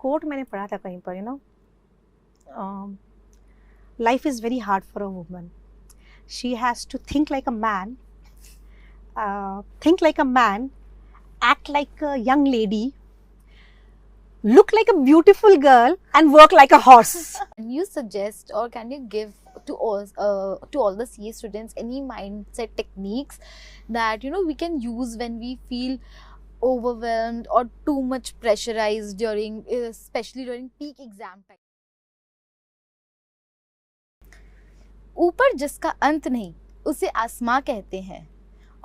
Coat मैंने पढ़ा था कहीं पर, life is very hard for a woman. She has to think like a man, act like a young lady, look like a beautiful girl, and work like a horse. Can you suggest or can you give to all the CA students any mindset techniques that we can use when we feel overwhelmed or too much pressurized during especially during peak exam time? ऊपर जिसका अंत नहीं उसे आसमां कहते हैं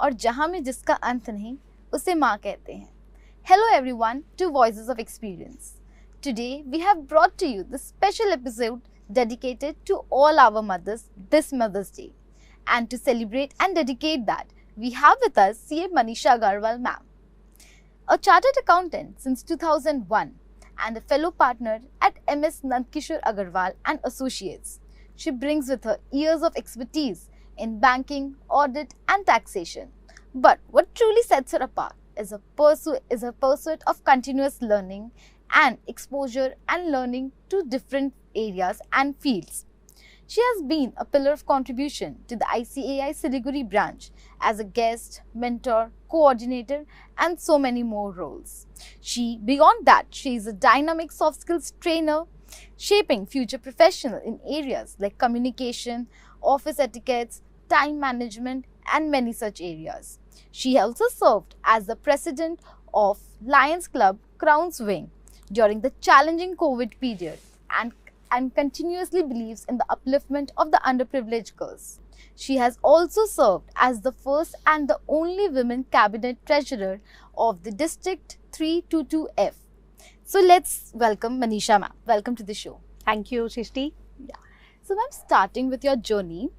और जहां में जिसका अंत नहीं उसे मां कहते हैं. Hello everyone to Voices of Experience. Today we have brought to you the special episode dedicated to all our mothers this Mother's Day. And to celebrate and dedicate that, we have with us CA Manisha Agarwal ma'am, a chartered accountant since 2001 and a fellow partner at MS Nandkishore Agarwal and Associates. She brings with her years of expertise in banking, audit and taxation. But what truly sets her apart is her pursuit of continuous learning and exposure and learning to different areas and fields. She has been a pillar of contribution to the ICAI Siliguri branch as a guest, mentor, coordinator and so many more roles. Beyond that, she is a dynamic soft skills trainer, shaping future professionals in areas like communication, office etiquettes, time management and many such areas. She also served as the president of Lions Club Crowns Wing during the challenging COVID period and continuously believes in the upliftment of the underprivileged girls. She has also served as the first and the only women cabinet treasurer of the District 322F. So let's welcome Manisha ma'am. Welcome to the show. Thank you, Shrishti. So ma'am, starting with your journey,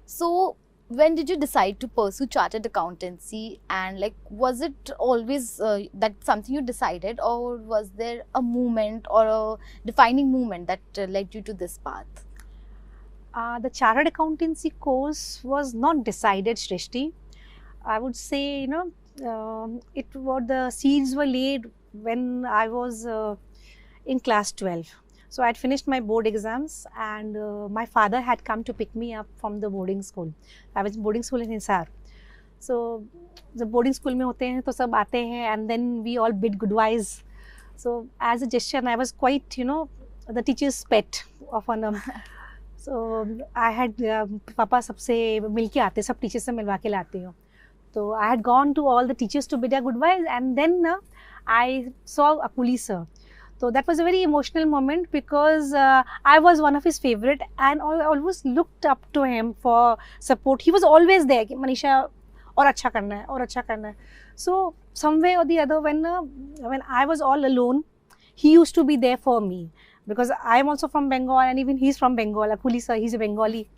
so when did you decide to pursue chartered accountancy, and was it always that something you decided, or was there a movement or a defining movement that led you to this path? The chartered accountancy course was not decided, Shrishti. I would say, the seeds were laid when I was in class 12. So I had finished my board exams and my father had come to pick me up from the boarding school. I was in boarding school in Hisar. So the boarding school में होते हैं तो सब आते हैं and then we all bid goodbyes. So as a gesture, and I was quite, the teacher's pet of honor. So I had पापा सबसे मिल के आते, सब टीचर से मिलवा के लाती हूँ. So I had gone to all the teachers to bid their goodbyes and then I saw Akuli sir. So that was a very emotional moment because I was one of his favorite and I always looked up to him for support. He was always there, Manisha, और अच्छा करना है, और अच्छा करना है. So some way or the other, when I was all alone, he used to be there for me because I am also from Bengal and even he's from Bengal. Akuli sir, he's a Bengali.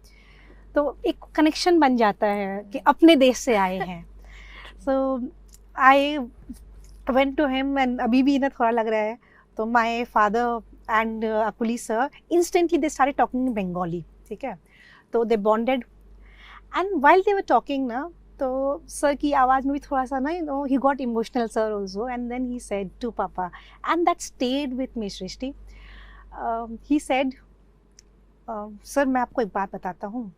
तो एक connection बन जाता है कि अपने देश से आए हैं. So I went to him and अभी भी इन्हें थोड़ा लग रहा है. So my father and Akuli sir, instantly they started talking in Bengali. ठीक है? तो they bonded. And while they were talking ना, तो sir की आवाज़ में भी थोड़ा सा ना, he got emotional, sir also. And then he said to Papa, and that stayed with me, Shrishti. He said, sir, मैं आपको एक बात बताता हूँ.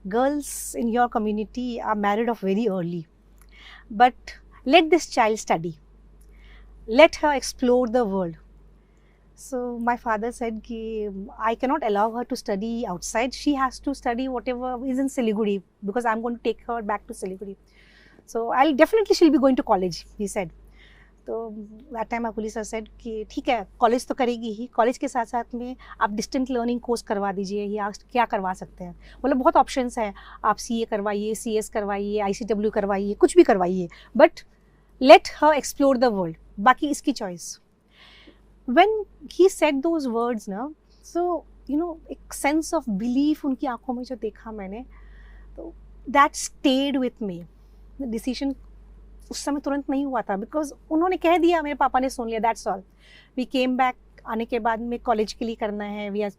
Girls in your community are married off very early. But let this child study. Let her explore the world. So my father said कि I cannot allow her to study outside. She has to study whatever is in Siliguri because I'm going to take her back to Siliguri. So she'll be going to college, he said. तो that time Akuli sir said कि ठीक है, college तो करेगी ही, college के साथ साथ में आप डिस्टेंट लर्निंग कोर्स करवा दीजिए या क्या करवा सकते हैं. मतलब बहुत ऑप्शंस हैं, आप CA करवाइए, CS करवाइए, ICW करवाइए, कुछ भी करवाइए, but let her explore the world, बाकी इसकी choice. When he said those words ना, so एक सेंस ऑफ बिलीफ उनकी आंखों में जो देखा मैंने, तो that stayed with me. Decision उस समय तुरंत नहीं हुआ था बिकॉज उन्होंने कह दिया, मेरे पापा ने सुन लिया, that's all. We came back, आने के बाद में कॉलेज के लिए करना है, वी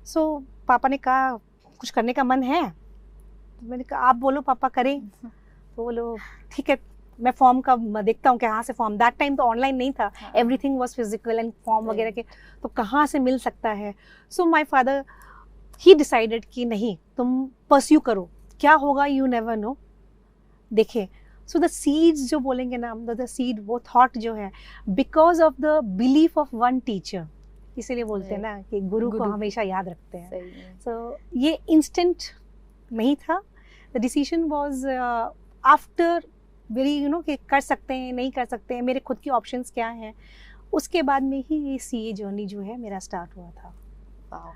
सो पापा ने कहा कुछ करने का मन है. तो मैंने कहा आप बोलो पापा करें. तो बोलो ठीक है. मैं फॉर्म का देखता हूँ कहाँ से फॉर्म, दैट टाइम तो ऑनलाइन नहीं था, हाँ। Everything was physical and form वगैरह के, तो कहाँ से मिल सकता है. So my father he decided कि नहीं तुम परस्यू करो, क्या होगा यू नेवर नो. देखें, सो द सीड्स जो बोलेंगे ना, द सीड, वो थॉट जो है, because of the belief of one teacher, इसीलिए बोलते हैं ना कि गुरु को हमेशा याद रखते हैं. सो ये इंस्टेंट नहीं था. The decision was after very कि कर सकते हैं नहीं कर सकते हैं, मेरे खुद की ऑप्शंस क्या हैं, उसके बाद में ही ये सीए जर्नी जो है मेरा स्टार्ट हुआ था. वाओ.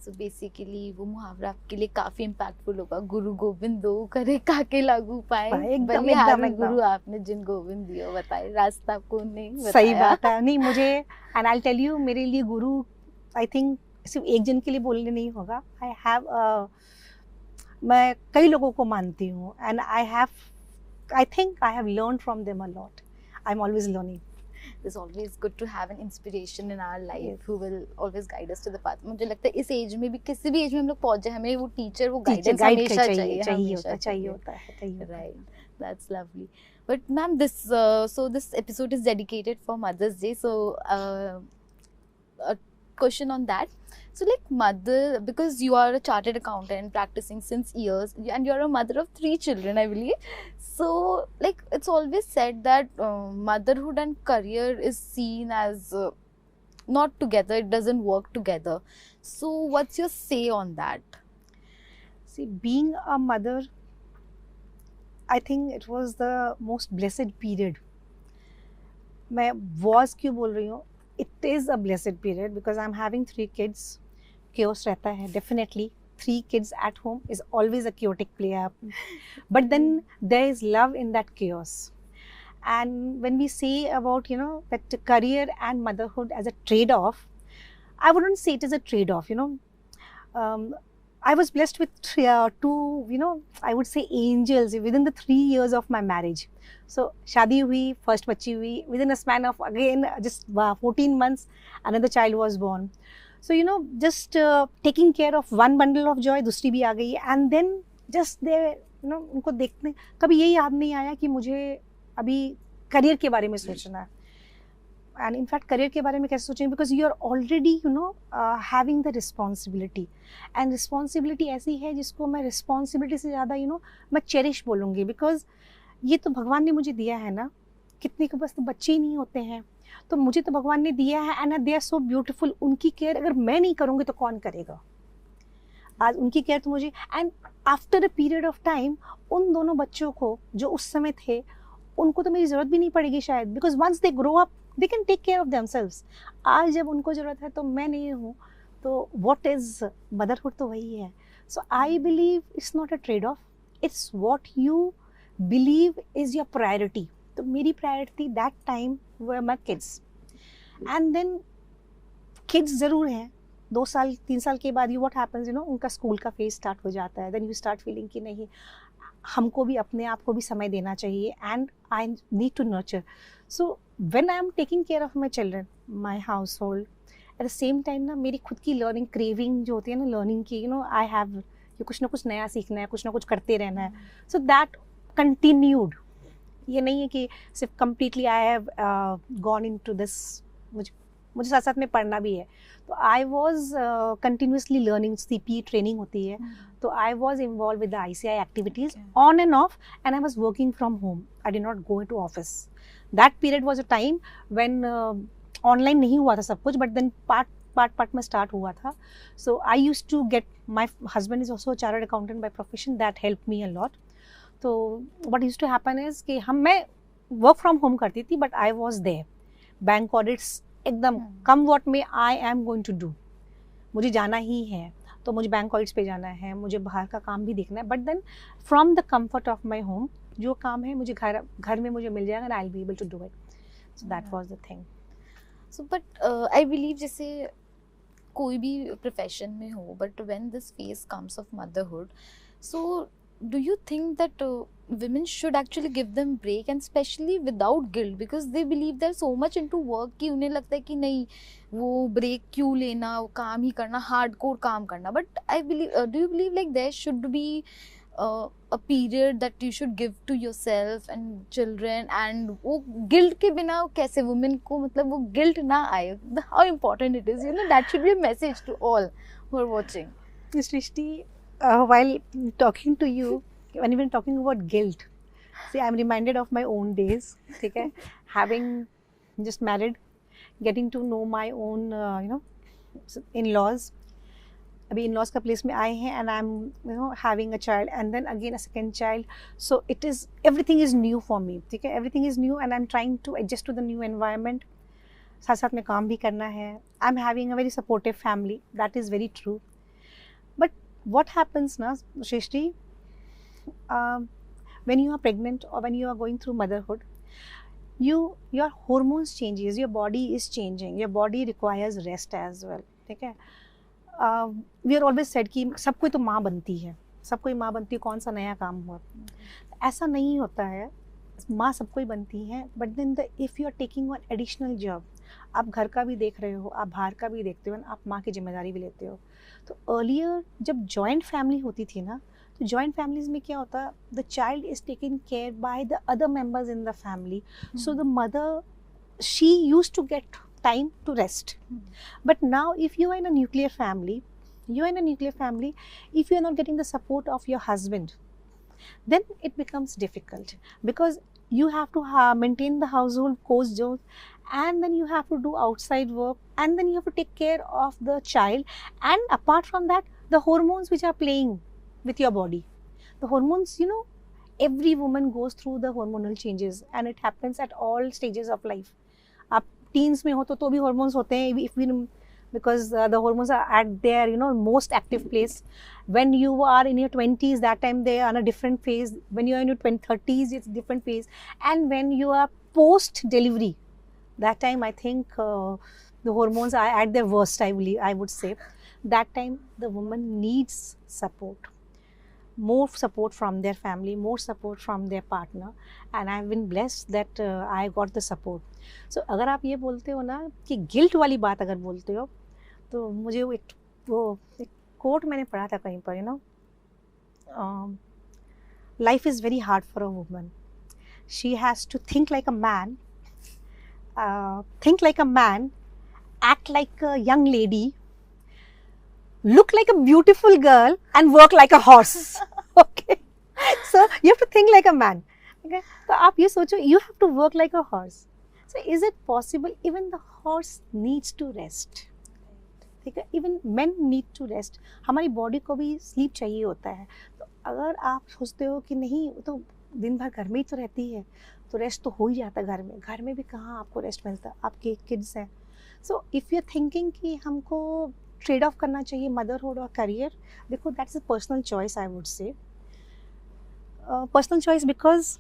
सो बेसिकली वो मुहावरा आपके लिए काफी इम्पैक्टफुल होगा, गुरु गोविंद दो करे काके लागू पाए. एकदम गुरु आपने जिन गोविंद दियो बताए, रास्ता को नहीं बताया. सही बात है. नहीं मुझे, एंड आई टेल यू, मेरे लिए गुरु आई थिंक सिर्फ एक जन के लिए बोलने नहीं होगा. आई हैव मैं कई लोगों को मानती हूँ, and I think I have learned from them a lot. I'm always learning. It's always good to have an inspiration in our life who will always guide us to the path. मुझे लगता है इस as में भी, किसी भी as में हम लोग पहुंचे, हमें वो टीचर, वो गाइडेंस हमेशा चाहिए होता है. Right. That's lovely. But ma'am, this episode is dedicated for Mother's Day. So a question on that. So like mother, because you are a chartered accountant practicing since years, and you're a mother of 3 children, I believe. So like it's always said that motherhood and career is seen as not together, it doesn't work together. So what's your say on that? See, being a mother, I think it was the most blessed period. मैं was क्यों बोल रही हूँ? It is a blessed period because I'm having 3 kids. Chaos रहता है definitely. 3 kids at home is always a chaotic play up. But then there is love in that chaos. And when we say about that career and motherhood as a trade-off, I wouldn't say it is a trade-off. I was blessed with 2 I would say angels within the 3 years of my marriage. So शादी हुई, first बच्ची हुई, within a span of again just 14 months another child was born. So just taking care of one bundle of joy, दूसरी भी आ गई, and then just there उनको देखने कभी ये याद नहीं आया कि मुझे अभी करियर के बारे में सोचना है. एंड इनफैक्ट करियर के बारे में कैसे सोचेंगे, because you are already having the responsibility, and responsibility ऐसी है जिसको मैं रिस्पॉन्सिबिलिटी से ज़्यादा मैं चेरिश बोलूँगी, बिकॉज ये तो भगवान ने मुझे दिया है ना. कितने के बस तो बच्चे ही नहीं होते हैं, तो मुझे तो भगवान ने दिया है, and they are so beautiful. उनकी केयर अगर मैं नहीं करूँगी तो कौन करेगा? आज उनकी केयर तो मुझे, and after a period of time उन दोनों बच्चों को जो उस समय थे उनको तो मेरी ज़रूरत भी नहीं पड़ेगी शायद, because once they grow up they can take care of themselves. आज जब उनको ज़रूरत है तो मैं नहीं हूँ, तो व्हाट इज़ मदरहुड, तो वही है. So I believe it's not a trade off, it's what you believe is your priority. तो मेरी priority that time were my kids, and then kids ज़रूर हैं. 2 साल 3 साल के बाद व्हाट हैपेंस, उनका स्कूल का फेज स्टार्ट हो जाता है. देन यू स्टार्ट फीलिंग कि नहीं, हमको भी अपने आप को भी समय देना चाहिए, and I need to nurture. So when I am taking care of my children, my household, at the same time ना मेरी खुद की लर्निंग क्रेविंग जो होती है ना लर्निंग की, आई हैव कुछ ना कुछ नया सीखना है, कुछ ना कुछ करते रहना है. So that continued. ये नहीं है कि सिर्फ completely I have gone into this, मुझे साथ साथ में पढ़ना भी है. तो I was continuously learning. CPE training होती है, तो I was involve with the ICI activities on and off, and I was working from home. I did not go to office. That period was a time when online नहीं हुआ था सब कुछ, but then part में start हुआ था. So I use to get, my husband is also chartered accountant by profession, that help me a lot. तो what use to happen is कि मैं वर्क फ्रॉम होम करती थी, but I was there. Bank audits एकदम come what may I am going to do, मुझे जाना ही है, तो मुझे बैंक ऑडिट्स पे जाना है, मुझे बाहर का काम भी देखना है. But then from the comfort of my home जो काम है मुझे घर में मुझे मिल जाएगा, I will be able to do it. So that was the thing. So but I believe जैसे कोई भी प्रोफेशन में हो, but when this phase comes of motherhood, so do you think that women should actually give them break, and especially without guilt, because they believe they're so much into work कि उन्हें लगता है कि नहीं वो break क्यों लेना, वो काम ही करना, हार्डकोर काम करना. But I believe, do you believe like there should be a period that you should give to yourself and children, and वो guilt के बिना कैसे women को मतलब वो guilt ना आए, how important it is, you know, that should be a message to all who are watching. Srishti, while talking to you, when even talking about guilt, see, I'm reminded of my own days, okay? Having just married, getting to know my own, in-laws. अभी in-laws का place में आए हैं, and I'm, having a child, and then again a second child. So everything is new for me, ठीक है? Everything is new, and I'm trying to adjust to the new environment. साथ साथ में काम भी करना है. I'm having a very supportive family. That is very true. But what happens now, Shrishti, when you are pregnant or when you are going through motherhood, your hormones changes, your body is changing, your body requires rest as well, ठीक है? We are always said कि सब कोई तो माँ बनती है, सब कोई माँ बनती है, कौन सा नया काम हुआ? ऐसा नहीं होता है, माँ सब कोई बनती है, but then if you are taking one additional job, आप घर का भी देख रहे हो, आप बाहर का भी देखते हो, आप माँ की जिम्मेदारी भी लेते हो. तो अर्लियर जब जॉइंट फैमिली होती थी ना, तो जॉइंट फैमिलीज में क्या होता, the child is taken care by the other members in the family, so the mother, she used to get time to rest. But now if you are in a nuclear family, if you are not getting the support of your husband, then it becomes difficult, because you have to maintain the household chores, and then you have to do outside work, and then you have to take care of the child, and apart from that, the hormones which are playing with your body, the hormones, every woman goes through the hormonal changes, and it happens at all stages of life. आप teens में हो तो भी hormones होते हैं, if we, because the hormones are at their most active place. When you are in your 20s, that time they are on a different phase. When you are in your 30s, it's different phase. And when you are post delivery, that time I think the hormones are at their worst, I would say. That time the woman needs support, more support from their family, more support from their partner, and I've been blessed that I got the support. So अगर आप ये बोलते हो ना कि guilt वाली बात अगर बोलते हो, तो मुझे वो एक कोट मैंने पढ़ा था कहीं पर, life is very hard for a woman. She has to think like a man, act like a young lady, look like a beautiful girl, and work like a horse. Okay, so you have to think like a man. Okay, so आप ये सोचो, you have to work like a horse. So is it possible? Even the horse needs to rest. ठीक है, even men need to rest. हमारी body को भी sleep चाहिए होता है. तो अगर आप सोचते हो कि नहीं, तो दिन भर घर में ही तो रहती है, तो रेस्ट तो हो ही जाता है घर में भी कहाँ आपको रेस्ट मिलता है, आपके किड्स हैं. So if you are thinking कि हमको ट्रेड ऑफ करना चाहिए मदरहुड और करियर, देखो that's a personal choice, I would say personal choice, because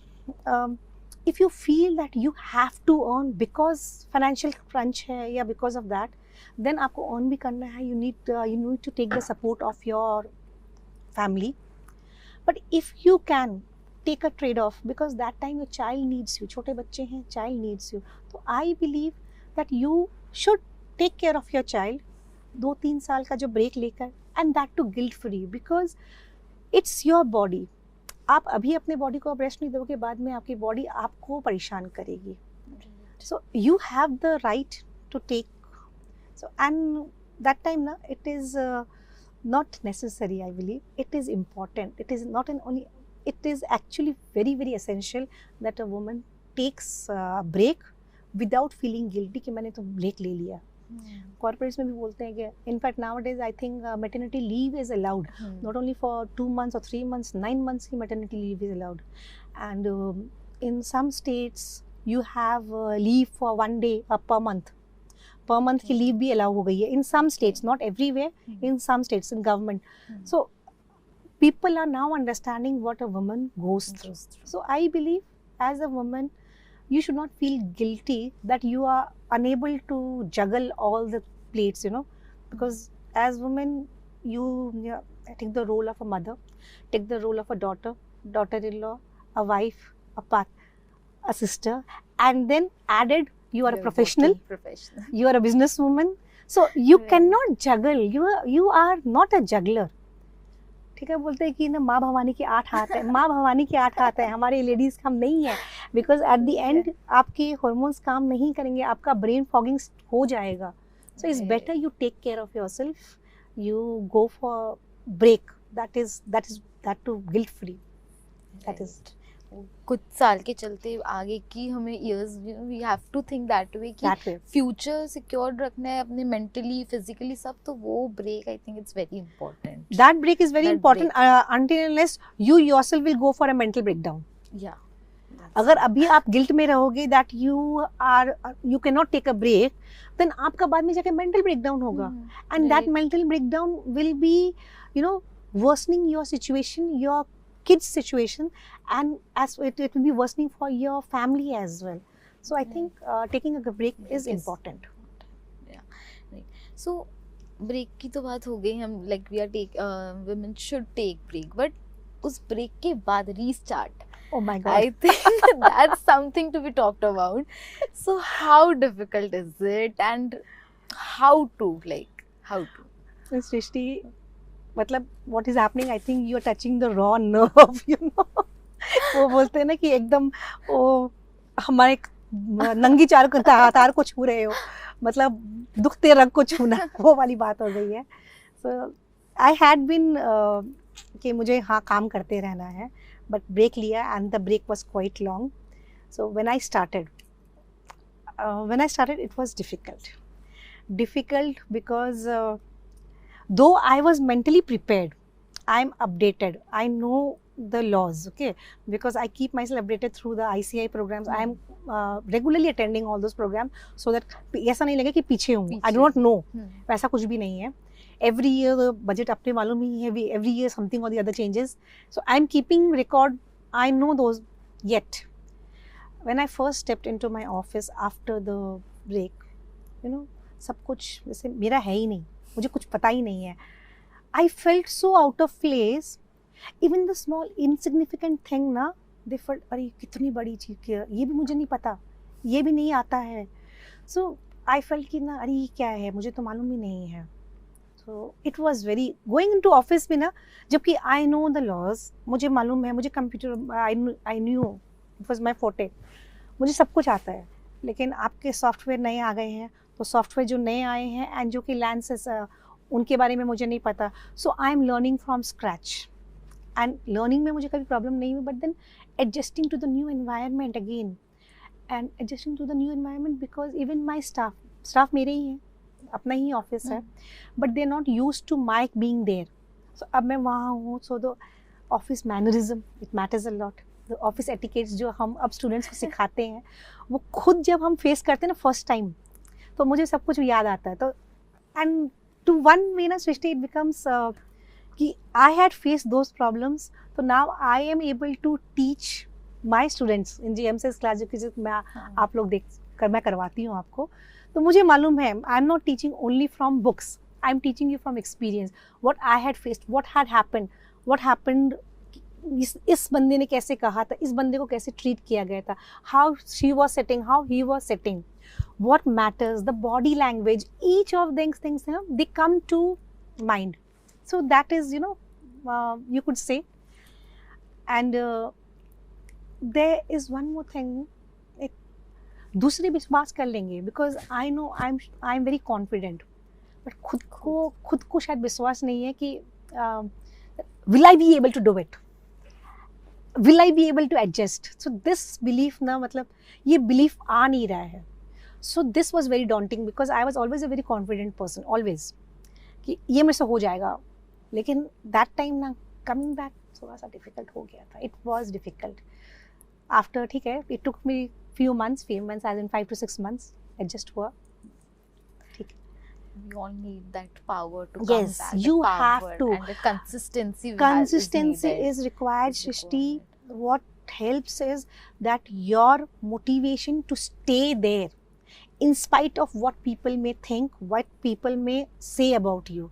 if you feel that you have to earn because financial crunch है या because of that, then आपको earn भी करना है, you need to take the support of your family. But if you can take a trade off, because that time your child needs you, छोटे बच्चे हैं, child needs you, तो I believe that you should take care of your child 2-3 साल का जो break लेकर, and that too guilt free, because it's your body. आप अभी अपने बॉडी को रेस्ट नहीं दोगे, बाद में आपकी बॉडी आपको परेशान करेगी. So you have the right to take, so and that time ना, it is not necessary, I believe it is important. It is not an only, it is actually very very essential that a woman takes break without feeling guilty कि मैंने तो break ले लिया. Corporates में भी बोलते हैं कि in fact nowadays I think maternity leave is allowed, not only for 2 months or 3 months, 9 months की maternity leave is allowed. And in some states you have leave for 1 day per month की leave भी allow हो गई है in some states, not everywhere, in some states in government. So people are now understanding what a woman goes through. So I believe as a woman you should not feel guilty that you are unable to juggle all the plates, because as women you take the role of a mother, take the role of a daughter-in-law, a wife, a sister, and then added you are a professional, you are a businesswoman, so you cannot juggle, you are not a juggler. ठीक है, बोलते हैं कि ना माँ भवानी के 8 हाथ है, माँ भवानी के 8 हाथ है, हमारे लेडीज का हम नहीं है, बिकॉज एट द एंड आपके हॉर्मोन्स काम नहीं करेंगे, आपका ब्रेन फॉगिंग हो जाएगा. So it's better you take care of yourself, you go for break, that too guilt free. That is कुछ साल के चलते आगे की हमें years we have to think that way कि दैट वे. फ्यूचर सिक्योर रखना है अपने मेंटली फिजिकली सब, तो वो break I think it's very important. That break is very That important until and unless you yourself will go for a mental breakdown. या अगर अभी आप गिल्ट में रहोगे that you cannot take a break, then आपका बाद में जाके mental breakdown होगा. And that mental breakdown will be, worsening your situation, your kids' situation, and as it will be worsening for your family as well. So I think taking a break is important. So break की तो बात हो गई, हम like we are women should take break, but उस break के बाद restart, Oh my God. I think that's something to be talked about. So how difficult is it, and how to? Srishti, मतलब what is happening? I think you are touching the raw nerve, वो बोलते हैं ना कि एकदम वो हमारे नंगी तार को छू रहे हो, मतलब दुखते रग को छूना, वो वाली बात हो गई है. So I had been कि मुझे हाँ काम करते रहना है, but break लिया and the break was quite long. So when I started it was difficult because though I was mentally prepared, I'm updated, I know the laws, okay, because I keep myself updated through the ICI programs. I am regularly attending all those programs so that ऐसा नहीं लगे कि पीछे हूँ. I do not know, वैसा कुछ भी नहीं है. Every year the budget अपने मालूम ही है, every year something or the other changes. So I'm keeping record, I know those. Yet when I first stepped into my office after the break, सब कुछ जैसे मेरा है ही नहीं, मुझे कुछ पता ही नहीं है. I felt so out of place. Even the small insignificant thing ना, they felt अरे कितनी बड़ी चीज़, ये भी मुझे नहीं पता, ये भी नहीं आता है. So I felt कि ना अरे ये क्या है, मुझे तो मालूम ही नहीं है. So it was very going into office में ना, जबकि I know the laws, मुझे मालूम है, मुझे computer I knew it was my forte, मुझे सब कुछ आता है. लेकिन आपके सॉफ्टवेयर नए आ गए हैं, तो सॉफ्टवेयर जो नए आए हैं एंड जो कि लैंसेस उनके बारे में मुझे नहीं पता. So I am learning from scratch, and learning में मुझे कभी प्रॉब्लम नहीं हुई, but then adjusting to the new environment again, and adjusting to the new environment because even my staff मेरे ही हैं, अपना ही ऑफिस है, but they are not use to my being there. So अब मैं वहाँ हूँ, so the office mannerism it matters a lot. The office etiquettes जो हम अब स्टूडेंट्स को सिखाते हैं, वो खुद जब हम फेस करते हैं ना फर्स्ट टाइम, तो मुझे सब कुछ याद आता है. तो एंड टू वन वे ना सृष्टि, इट बिकम्स कि I had face those problems, तो now I am able to teach my students in GMCS class, जो कि मैं आप लोग मैं करवाती हूँ आपको. तो मुझे मालूम है I am not teaching only from books, I am teaching you from experience, what I had faced, what happened, इस बंदे ने कैसे कहा था, इस बंदे को कैसे ट्रीट किया गया था, how she was setting, how he was setting, what matters, the body language, each of these things, they come to mind. So that is, you could say. And there is one more thing, दूसरे विश्वास कर लेंगे, because I know I'm very confident, but खुद को शायद विश्वास नहीं है कि will I be able to do it, will I be able to adjust. So this belief ना, मतलब ये belief आ नहीं रहा है. So this was very daunting because I was always a very confident person, always, कि ये मेरे से हो जाएगा. लेकिन that time ना, coming back थोड़ा सा difficult हो गया था. It was difficult. After, ठीक है, it took me few months as in 5 to 6 months, adjust हुआ. ठीक है. We all need that power to yes, come back. you the have power to. And the consistency Is required, Shrishti. What helps is that your motivation to stay there, in spite of what people may think, what people may say about you.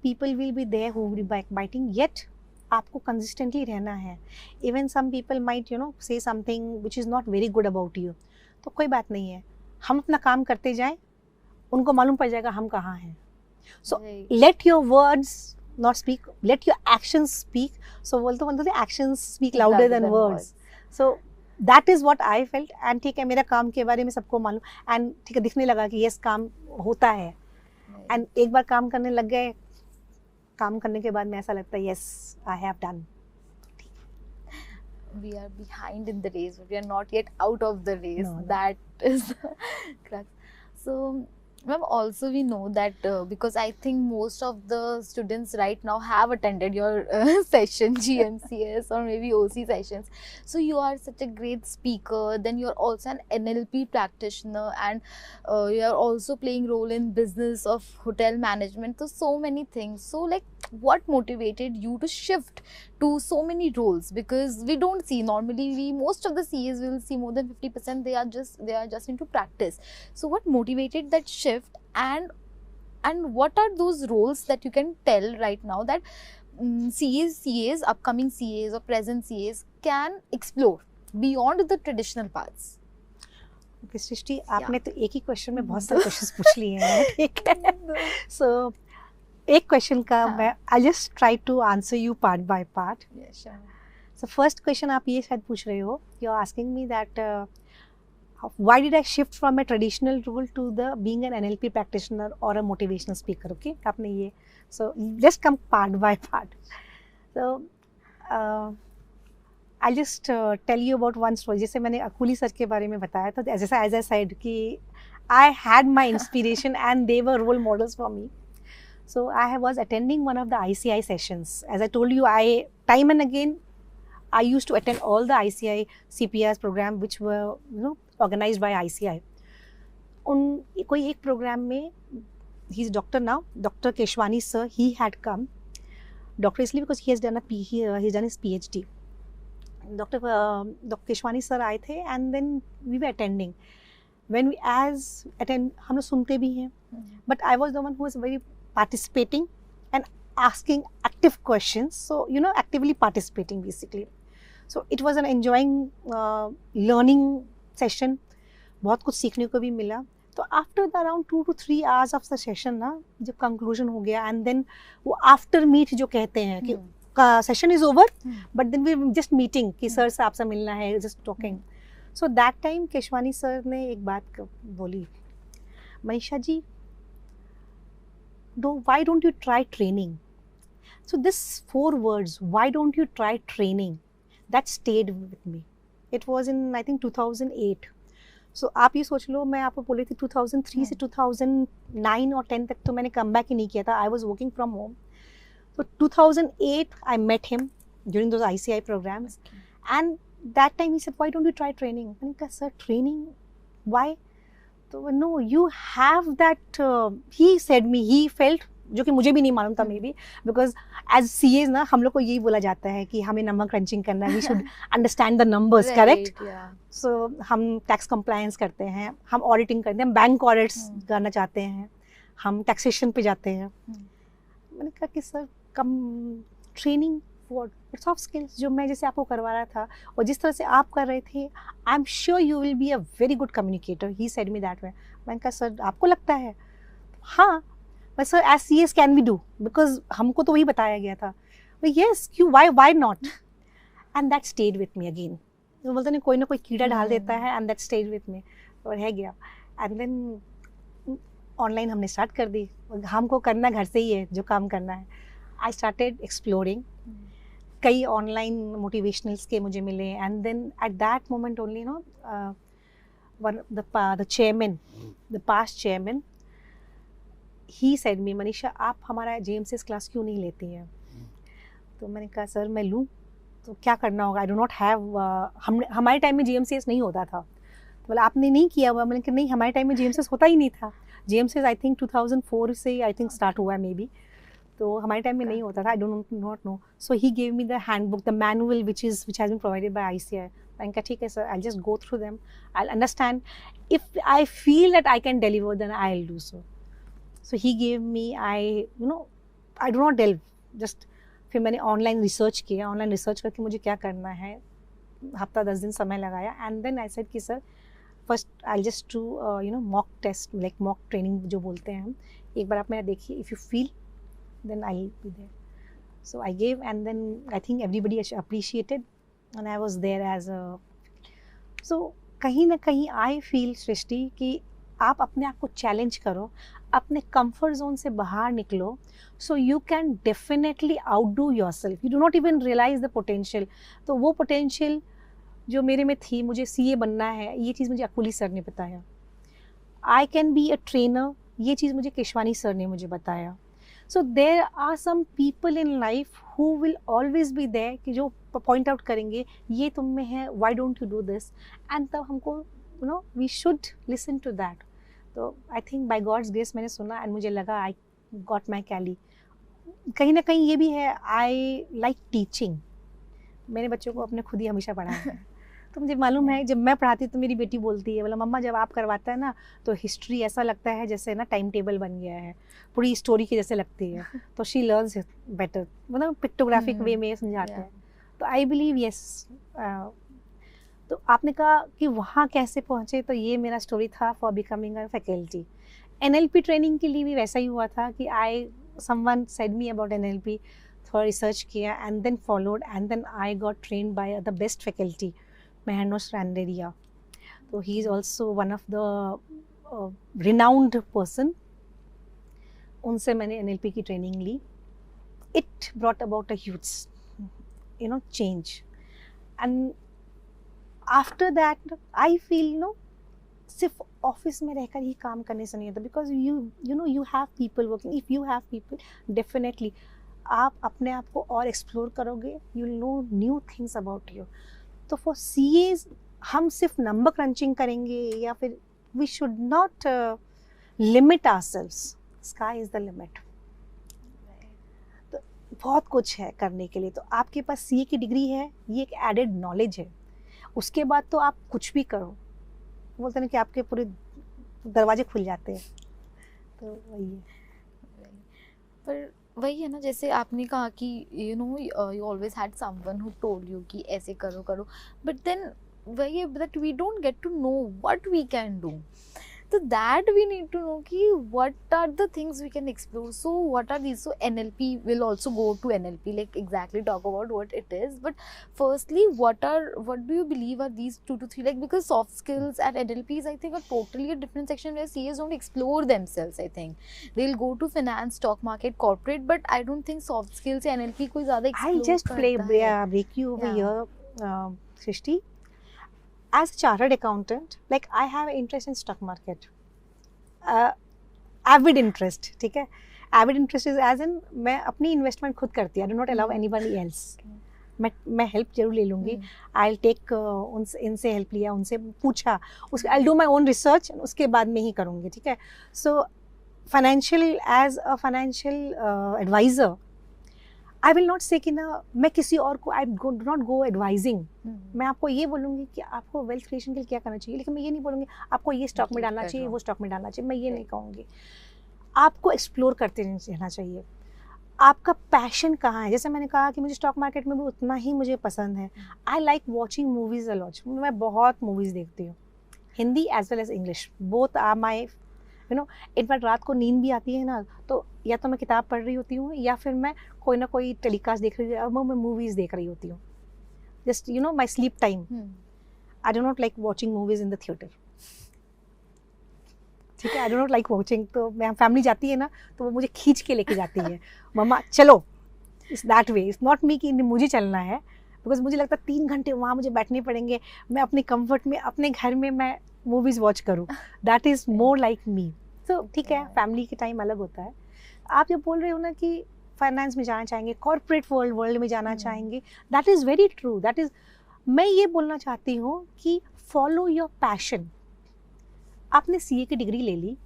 People will be there who will be backbiting, yet आपको consistently रहना है. Even some people might, say something which is not very good about you. तो कोई बात नहीं है, हम अपना काम करते जाएं, उनको मालूम पड़ जाएगा हम कहाँ हैं. So let your words not speak, let your actions speak. So बोलते actions speak louder than words. So that is what I felt. And ठीक है, मेरा काम के बारे में सबको मालूम, and ठीक है, दिखने लगा कि yes, काम होता है. And एक बार काम करने लग गए, काम करने के बाद में ऐसा लगता है yes, I have done. We are behind in the race, but we are not yet out of the race. No. That is the crux. So, ma'am, also we know that because I think most of the students right now have attended your session, GMCS or maybe OC sessions. So you are such a great speaker. Then you are also an NLP practitioner, and you are also playing role in business of hotel management. So many things. So like, what motivated you to shift to so many roles? Because we don't see normally, most of the CAs will see more than 50% they are just into practice. So what motivated that shift, and what are those roles that you can tell right now that CAs, upcoming CAs or present CAs can explore beyond the traditional paths? Okay, सृष्टि, आपने तो एक ही question में बहुत सारे questions पूछ लिए हैं, ठीक है. So एक क्वेश्चन का मैं I just try to answer you part by part. So first question आप ये शायद पूछ रहे हो, you are asking me that why did I shift from a traditional role to the being an NLP practitioner और a motivational speaker. Okay, आपने ये, so just come part by part. So I just tell you about one story. जैसे मैंने अकूली sir के बारे में बताया था, जैसा एज आई सेड कि I had my inspiration and they were role models for me. So I was attending one of the ICI sessions. As I told you, time and again I used to attend all the ICI CPRs program which were organized by ICI. उन कोई एक programme में, he is doctor now, Dr. Keshwani sir, he had come. Doctor इसलिए because he has done his PhD. Dr. Keshwani sir आए थे, and then we were attending. When we हम लोग सुनते भी हैं, but I was the one who was very participating and asking active questions. So, actively participating basically. So, it was an enjoying learning session. बहुत कुछ सीखने को भी मिला. तो after the around 2 to 3 hours of the session ना, जब conclusion हो गया, and then वो after meet जो कहते हैं कि session is over, but then we just meeting कि sir से आपसे मिलना है, just talking. So that time Keswani sir ने एक बात बोली, Manisha ji, why don't you try training? So this 4 words, why don't you try training, that stayed with me. It was in I think 2008. So आप ये सोच लो, मैं आपको बोली थी 2003 से 2009 और 10 तक तो मैंने कम बैक ही नहीं किया था. I was working from home. So 2008 I met him during those ICI programs. And that time he said, why don't you try training? मैंने कहा, sir, training, why? तो no, you have that, he said me, he felt, जो कि मुझे भी नहीं मालूम था maybe, because as CAs ना हम लोग को यही बोला जाता है कि हमें नंबर क्रंचिंग करना है, we should understand the numbers, correct. So हम टैक्स कंप्लायंस करते हैं, हम ऑडिटिंग करते हैं, बैंक ऑडिट्स करना चाहते हैं, हम टैक्सेशन पे जाते हैं. मैंने कहा कि sir come training for soft skills जो मैं जैसे आपको करवा रहा था और जिस तरह से आप कर रहे थे, I am sure you will be a very good communicator. He said me that way. मैंने कहा सर आपको लगता है? हाँ. But sir as CAs can we do, because हमको तो वही बताया गया था. येस, क्यों, why not. And that stayed with me again. तो बोलते नहीं, कोई ना कोई कीड़ा डाल देता है, एंड दैट स्टेड विथ मी और है गया. एंड देन ऑनलाइन हमने स्टार्ट कर दी. हमको करना घर से ही है जो काम करना है. I started exploring. कई ऑनलाइन मोटिवेशनल्स के मुझे मिले, and then at that moment only the chairman, the past chairman, he said me, Manisha आप हमारा GMCS क्लास क्यों नहीं लेती हैं? तो मैंने कहा सर मैं लूँ तो क्या करना होगा, आई डो नॉट हैव, हमारे टाइम में GMCS नहीं होता था. तो बोला आपने नहीं किया हुआ? मैंने कहा नहीं, हमारे टाइम में GMCS होता ही नहीं था. GMCS आई थिंक 2004 से आई थिंक स्टार्ट हुआ है मे बी, तो हमारे टाइम में नहीं होता था. I don't not know. So he gave me the handbook, the manual which has been provided by ICI. मैंने कहा ठीक है sir, I just go through them, I understand, if I feel that I can deliver then I will do so. So he gave me, I do not delve, just फिर मैंने online research किया. Online research करके मुझे क्या करना है, हफ्ता 10 दिन समय लगाया. एंड देन आई सेड कि sir first I just do mock test, like mock training जो बोलते हैं हम, एक बार आप मेरा देखिए, if you feel then I will be there. So I gave, and then I think everybody appreciated, and I was there as a. So कहीं ना कहीं I feel सृष्टि कि आप अपने आप को चैलेंज करो, अपने कंफर्ट जोन से बाहर निकलो, so you can definitely outdo yourself. You do not even realise the potential. तो वो पोटेंशियल जो मेरे में थी, मुझे सीए बनना है, ये चीज़ मुझे अकुली सर ने बताया. I can be a trainer, ये चीज़ मुझे केशवानी सर ने मुझे बताया. So there are some people in life who will always be there कि जो पॉइंट आउट करेंगे ये तुम में है, why don't you do this. And तब हमको you know we should listen to that. तो I think by God's grace मैंने सुना एंड मुझे लगा आई गॉट माई कैली. कहीं ना कहीं ये भी है, आई लाइक टीचिंग. मैंने बच्चों को अपने खुद ही हमेशा पढ़ाया है. तो मुझे मालूम है जब मैं पढ़ाती तो मेरी बेटी बोलती है, बोला मम्मा जब आप करवाता है ना तो हिस्ट्री ऐसा लगता है जैसे ना टाइम टेबल बन गया है, पूरी स्टोरी के जैसे लगती है. तो शी लर्न्स बेटर, मतलब पिक्टोग्राफिक वे में समझाते हैं. तो आई बिलीव यस. तो आपने कहा कि वहाँ कैसे पहुँचे, तो ये मेरा स्टोरी था for becoming a faculty. NLP training के लिए भी वैसा ही हुआ था कि I someone said me about NLP, थोड़ा रिसर्च किया and then followed and then I got trained by the best faculty Mehanos Randeria. So he is also one of the renowned person. उनसे मैंने NLP की training ली. It brought about a huge change. And after that I feel सिर्फ office में रहकर ही काम करने से नहीं होता. Because you have people working. If you have people, definitely आप अपने आप को और एक्सप्लोर करोगे, you will know new things about you. तो फॉर CAs हम सिर्फ नंबर क्रंचिंग करेंगे या फिर we should not limit ourselves. Sky is the limit. तो बहुत कुछ है करने के लिए. तो आपके पास CA की डिग्री है, ये एक एडेड नॉलेज है. उसके बाद तो आप कुछ भी करो, बोलते हैं कि आपके पूरे दरवाजे खुल जाते हैं. तो वही है. पर वही है ना, जैसे आपने कहा कि you always had someone who told you कि ऐसे करो करो, बट देन वही है that we don't get to know what we can do. So that we need to know कि what are the things we can explore. So what are these? So NLP will also go to NLP, like exactly talk about what it is. But firstly, what do you believe are these 2 to 3, like, because soft skills at NLP is I think a totally a different section where CAs don't explore themselves. I think they'll go to finance, stock market, corporate, but I don't think soft skills से NLP कोई ज़्यादा explore I'll just break you over here, Shrishti. As a chartered accountant, like I have an interest in stock market, avid interest. ठीक है, avid interest is as in मैं अपनी investment खुद करती हूँ. I do not allow anybody else. मैं help जरूर ले लूँगी. I'll take इनसे help लिया, उनसे पूछा, I'll do my own research, उसके बाद में ही करूँगी. ठीक है. So as a financial advisor, I will not say कि ना मैं किसी और को do not go advising. मैं आपको ये बोलूँगी कि आपको वेल्थ क्रिएशन के लिए क्या करना चाहिए, लेकिन मैं ये नहीं बोलूँगी आपको ये स्टॉक में डालना चाहिए, वो स्टॉक में डालना चाहिए. मैं ये नहीं कहूँगी. आपको एक्सप्लोर करते रहना चाहिए. आपका पैशन कहाँ है. जैसे मैंने कहा कि मुझे स्टॉक मार्केट में भी उतना ही मुझे पसंद है. I like watching movies a lot. मैं बहुत मूवीज़ देखती हूँ, Hindi as well as English. Both are my in fact रात को नींद भी आती है ना, तो या तो मैं किताब पढ़ रही होती हूँ या फिर मैं कोई ना कोई टेलीकास्ट देख रही हूँ, मैं मूवीज़ देख रही होती हूँ. Just my sleep time. I do not like watching movies in the theatre. ठीक है, आई डो नॉट लाइक वॉचिंग. तो मैं फैमिली जाती है ना तो वो मुझे खींच के लेके जाती है, मम्मा चलो. It's that way. It's not me कि मुझे चलना है, बिकॉज मुझे लगता है 3 घंटे वहाँ मुझे बैठने पड़ेंगे. मैं अपने कंफर्ट में अपने घर में मैं मूवीज़ वॉच करूँ. That is more like me. तो ठीक है, फैमिली के टाइम अलग होता है. आप जब बोल रहे हो ना कि फाइनेंस में जाना चाहेंगे, कॉर्पोरेट वर्ल्ड में जाना चाहेंगे, that is very true. That is, मैं ये बोलना चाहती हूँ कि फॉलो योर पैशन. आपने CA की डिग्री ले ली,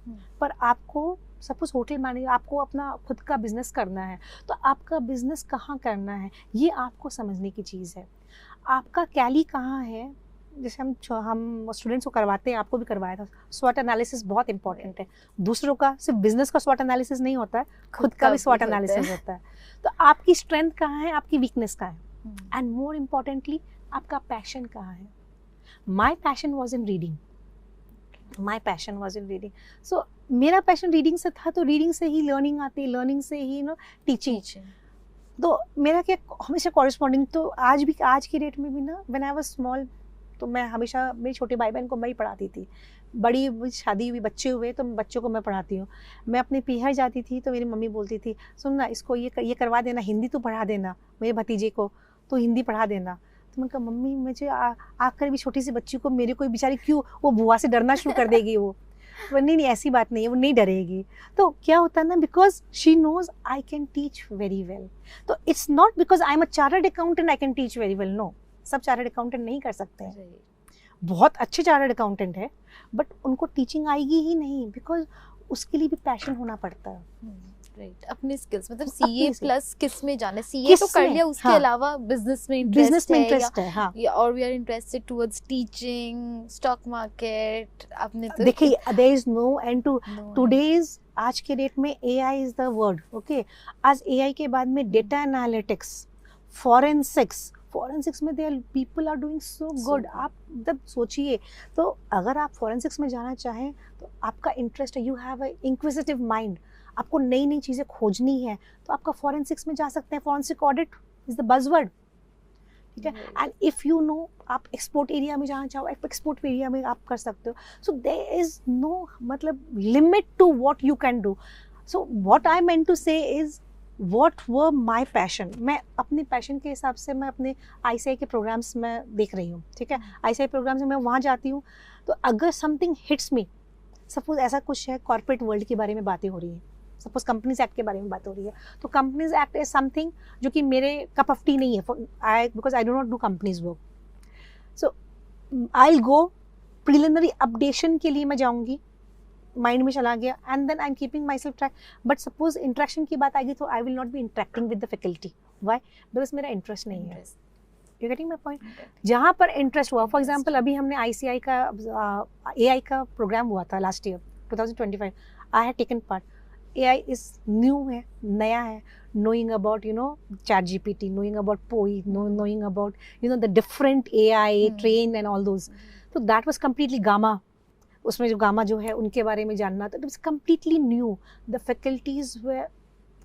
पर आपको सपोज होटल मैनेजर, आपको अपना खुद का बिजनेस करना है, तो आपका बिजनेस कहाँ करना है ये आपको समझने की चीज़ है. आपका कैली कहाँ है. जैसे हम स्टूडेंट्स को करवाते हैं, आपको भी करवाया था, स्वॉट एनालिसिस बहुत इंपॉर्टेंट है. दूसरों का सिर्फ बिजनेस का स्वॉट एनालिसिस नहीं होता है, खुद का भी स्वॉट एनालिसिस होता है. तो आपकी स्ट्रेंथ कहाँ है, आपकी वीकनेस कहाँ है, एंड मोर इम्पॉर्टेंटली आपका पैशन कहाँ है. My passion was in reading. So मेरा पैशन रीडिंग से था, तो रीडिंग से ही लर्निंग आती है, लर्निंग से ही टीचिंग. तो मेरा क्या हमेशा कॉरेस्पॉन्डिंग, तो आज की डेट में भी ना, व्हेन आई वाज स्मॉल, तो मैं हमेशा मेरे छोटे भाई बहन को मैं ही पढ़ाती थी। बड़ी शादी हुई, बच्चे हुए, तो बच्चों को मैं पढ़ाती हूँ। मैं अपने पीहर जाती थी तो मेरी मम्मी बोलती थी, सुन ना इसको ये करवा देना, हिंदी तो पढ़ा देना, मेरे भतीजे को तो हिंदी पढ़ा देना। तो मैंने कहा मम्मी मुझे आकर भी छोटी सी बच्ची को, मेरे कोई बेचारी क्यों वो बुआ से डरना शुरू कर देगी वो। नहीं ऐसी बात नहीं है, वो नहीं डरेगी। तो क्या होता है ना, because she knows I can teach very well. तो it's not because I am a chartered accountant I can teach very well, no. सब चार्टर्ड अकाउंटेंट नहीं कर सकते हैं, बहुत अच्छे चार्टर्ड अकाउंटेंट है बट उनको टीचिंग आएगी ही नहीं, बिकॉज उसके लिए भी पैशन होना पड़ता है। राइट, अपने स्किल्स, मतलब सीए प्लस किस में जाना है, सीए तो कर लिया, उसके अलावा बिजनेस में इंटरेस्ट है, हाँ, और we are interested towards teaching, stock market. आपने तो देखिए there is no end to today's, आज के डेट में AI is the word, okay. आज एआई के बाद में डेटा एनालिटिक्स, फॉरेंसिक्स में there people are doing so good. आप जब सोचिए, तो अगर आप फॉरेंसिक्स में जाना चाहें तो आपका इंटरेस्ट है, you have a inquisitive mind, आपको नई नई चीज़ें खोजनी है, तो आपका फॉरेंसिक्स में जा सकते हैं। Forensic audit is the buzzword, ठीक है। एंड इफ़ यू नो, आप एक्सपोर्ट एरिया में जाना चाहो, एक्सपोर्ट एरिया में आप कर सकते हो। सो देयर इज नो मतलब limit to what you can do. So what I meant to say is what were my passion. मैं अपने पैशन के हिसाब से मैं अपने आईसीआई के प्रोग्राम्स में देख रही हूँ, ठीक है। आईसीआई प्रोग्राम्स में मैं वहाँ जाती हूँ, तो अगर समथिंग हिट्स मी, सपोज ऐसा कुछ है, कॉर्पोरेट वर्ल्ड के बारे में बातें हो रही हैं, सपोज कंपनीज एक्ट के बारे में बात हो रही है, तो कंपनीज एक्ट इज समथिंग जो कि मेरे कप ऑफ टी नहीं है, because I do not do companies work. So I will go, preliminary updation के लिए मैं जाऊँगी, माइंड में चला गया, and then I am keeping myself track. But suppose interaction की बात आएगी तो I will not be interacting with the faculty, why? Because मेरा इंटरेस्ट नहीं है। You getting my point? जहाँ पर इंटरेस्ट हुआ, फॉर एग्जाम्पल अभी हमने आईसीआई का एआई का प्रोग्राम हुआ था last year 2025, I had taken part. AI is new है, नया है, knowing about ChatGPT, knowing about POI, knowing about the different AI train and all those. So that was completely gamma. उसमें जो gamma जो है उनके बारे में जानना, तो it was completely new. The faculties were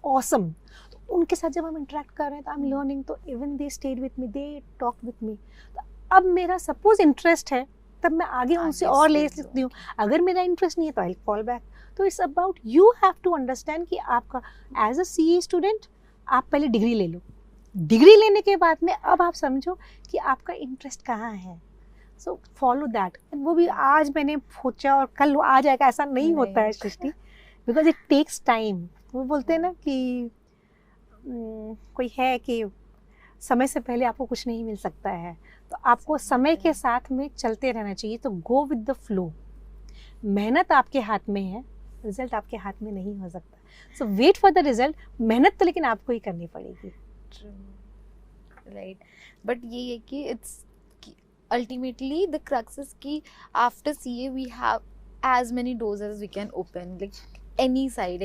awesome. तो उनके साथ जब हम interact कर रहे हैं तो I'm learning, तो even they stayed with me, they talked with me. तो अब मेरा suppose interest है, तब मैं आगे उनसे और ले सकती हूँ। अगर मेरा इंटरेस्ट नहीं है तो I fall back. So it's about you have to understand कि आपका एज अ सीए स्टूडेंट आप पहले डिग्री ले लो, डिग्री लेने के बाद में अब आप समझो कि आपका इंटरेस्ट कहाँ है। So follow that. वो भी आज मैंने सोचा और कल वो आ जाएगा, ऐसा नहीं होता है सृष्टि, बिकॉज इट टेक्स टाइम। वो बोलते हैं ना कि कोई है कि समय से पहले आपको कुछ नहीं मिल सकता है, तो आपको समय के साथ में चलते रहना चाहिए। तो गो विद द फ्लो। मेहनत आपके हाथ में है, रिजल्ट आपके हाथ में नहीं हो सकता। सो वेट फॉर द रिजल्ट। मेहनत तो लेकिन आपको ही करनी पड़ेगी। राइट, बट ये है कि it's ultimately the crux is कि after CA we have as many doors as we can open, like any side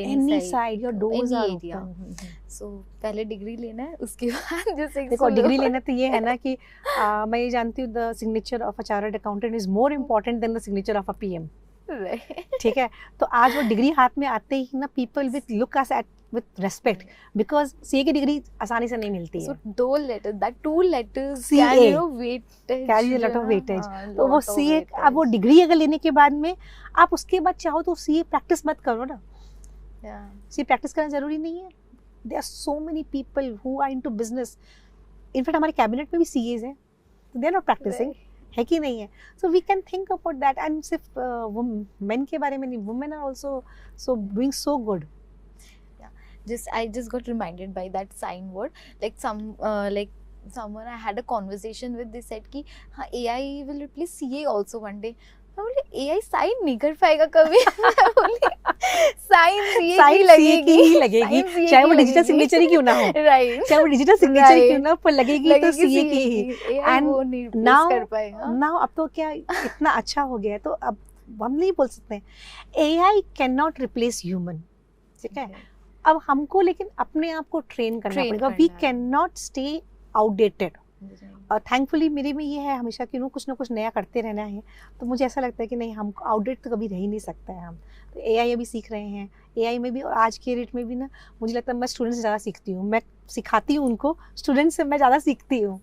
your doors are area. open. So पहले डिग्री लेना है, उसके बाद जैसे देखो डिग्री लेना तो ये है ना कि मैं ये जानती हूँ the signature of a chartered accountant is more important then the signature of a PM. ठीक है, तो आज वो डिग्री हाथ में आते ही ना people with look us at with respect, because CA की डिग्री आसानी से नहीं मिलती है। So two letters, that two letters CA carry a lot of weightage। तो वो CA, अब वो डिग्री अगर लेने के बाद में आप उसके बाद चाहो तो CA प्रैक्टिस मत करो ना। CA प्रैक्टिस करना जरूरी नहीं है। There are so many people who are into business. In fact हमारे कैबिनेट में भी CAs हैं, they are not practicing, है कि नहीं है? So we can think about that। and सिर्फ men के बारे में नहीं, women are also so doing so good। I just got reminded by that sign word, like someone I had a conversation with, they said कि हाँ AI will replace CA also one day। मैं बोली AI sign नहीं कर पाएगा कभी। मैं बोली साइन CA की लगेगी, चाहे वो डिजिटल सिग्नेचर ही क्यों ना हो। राइट, चाहे वो डिजिटल सिग्नेचर ही क्यों ना, पर लगेगी तो CA की ही। एंड नाउ अब तो क्या इतना अच्छा हो गया है, तो अब हम नहीं बोल सकते AI can not replace human. ठीक है, अब हमको लेकिन अपने आप को ट्रेन करना पड़ेगा। We can not stay outdated. और थैंकफुली मेरे में ये है हमेशा कि कुछ ना कुछ नया करते रहना है। तो मुझे ऐसा लगता है कि नहीं, हम आउटडेट तो कभी रह ही नहीं सकता है हम। तो एआई अभी सीख रहे हैं, एआई में भी, और आज के रेट में भी ना मुझे लगता है मैं स्टूडेंट्स से ज़्यादा सीखती हूँ, मैं सिखाती हूँ उनको, स्टूडेंट्स से मैं ज़्यादा सीखती हूँ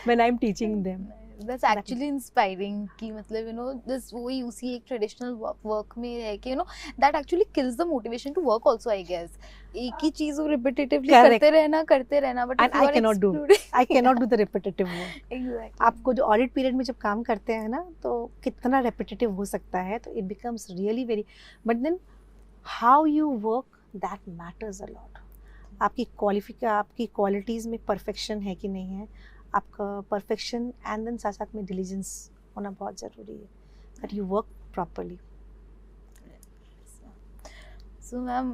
when I am teaching them. That's actually inspiring कि मतलब this वही उसी एक ट्रेडिशनल वर्क में है कि that actually kills the motivation to work also, I guess. एक ही चीज को repetitively करते रहना but And I cannot do the repetitive work. Exactly. आपको जो ऑडिट पीरियड में जब काम करते हैं ना, तो कितना repetitive हो सकता है, तो it becomes really very, but then how you work, that matters a lot. आपकी क्वालिटीज़ में परफेक्शन है कि नहीं है, आपका परफेक्शन एंड देन साथ साथ में डिलीजेंस होना बहुत ज़रूरी है, that you work properly. So ma'am,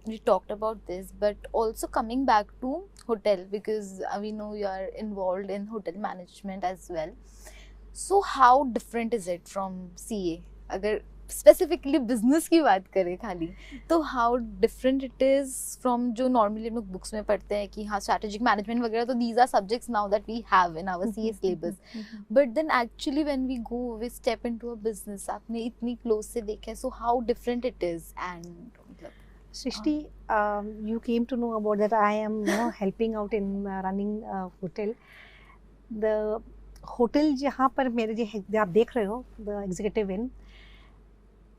we talked about this, but also coming back to hotel, because we know you are involved in hotel management as well. So how different is it from CA? अगर specifically business की बात करें खाली, तो how different it is from जो normally हम लोग books में पढ़ते हैं कि हाँ स्ट्रैटेजिक मैनेजमेंट वगैरह, तो these are subjects now that we have in our CA syllabus, but then actually when we go we step into a business, आपने इतनी क्लोज से देखा है, so how different it is. And Srishti, you came to know about that I am helping out in running a hotel. The hotel जहाँ पर मेरे जो आप देख रहे हो, the executive inn,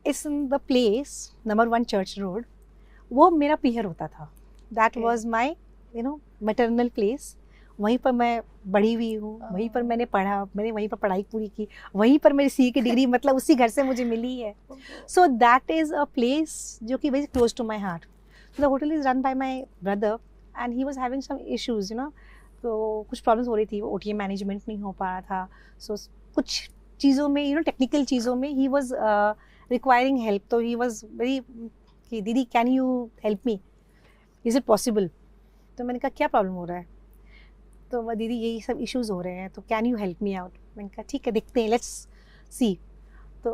is in the place number 1 Church Road. वो मेरा पीहर होता था, that was my maternal place. वहीं पर मैं बड़ी हुई हूँ, वहीं पर मैंने पढ़ा, मैंने वहीं पर पढ़ाई पूरी की, वहीं पर मेरी सीए की डिग्री मतलब उसी घर से मुझे मिली है। So that is a place जो कि very close to my heart. The hotel is run by my brother and he was having some issues, तो कुछ प्रॉब्लम्स हो रही थी, वो OTA मैनेजमेंट नहीं हो पा रहा था। सो कुछ चीज़ों में टेक्निकल चीज़ों में ही वॉज रिक्वायरिंग हेल्प, तो ही वॉज वेरी कि दीदी can you help me, is it possible? तो मैंने कहा क्या प्रॉब्लम हो रहा है? तो वह दीदी यही सब इश्यूज़ हो रहे हैं, तो can you help me out? मैंने कहा ठीक है, देखते हैं, लेट्स सी। तो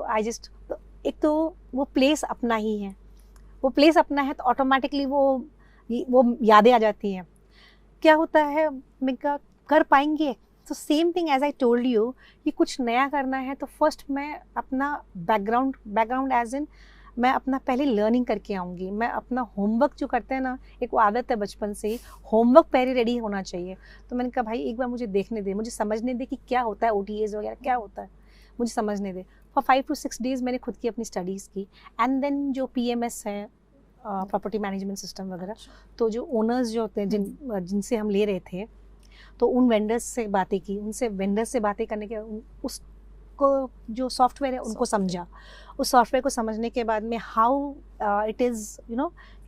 तो एक तो वो प्लेस अपना ही है, वो प्लेस अपना है तो ऑटोमेटिकली वो यादें आ जाती हैं। क्या होता है, मैं कहा कर पाएंगे, तो same thing as I told you कि कुछ नया करना है तो फर्स्ट मैं अपना बैकग्राउंड एज इन मैं अपना पहले लर्निंग करके आऊँगी। मैं अपना होमवर्क जो करते हैं ना, एक वो आदत है बचपन से ही, होमवर्क पहले रेडी होना चाहिए। तो मैंने कहा भाई एक बार मुझे देखने दे, मुझे समझने दे कि क्या होता है OTAs वगैरह क्या होता है, मुझे समझने दे। फॉर 5 to 6 days मैंने खुद की अपनी स्टडीज़ की, एंड देन जो PMS है, प्रॉपर्टी मैनेजमेंट सिस्टम वगैरह, तो जो ओनर्स जो होते हैं जिनसे हम ले रहे थे, तो उन वेंडर्स से बातें की, उनसे वेंडर्स से बातें करने के उसको जो सॉफ्टवेयर है उनको समझा, उस सॉफ्टवेयर को समझने के बाद में हाउ इट इज़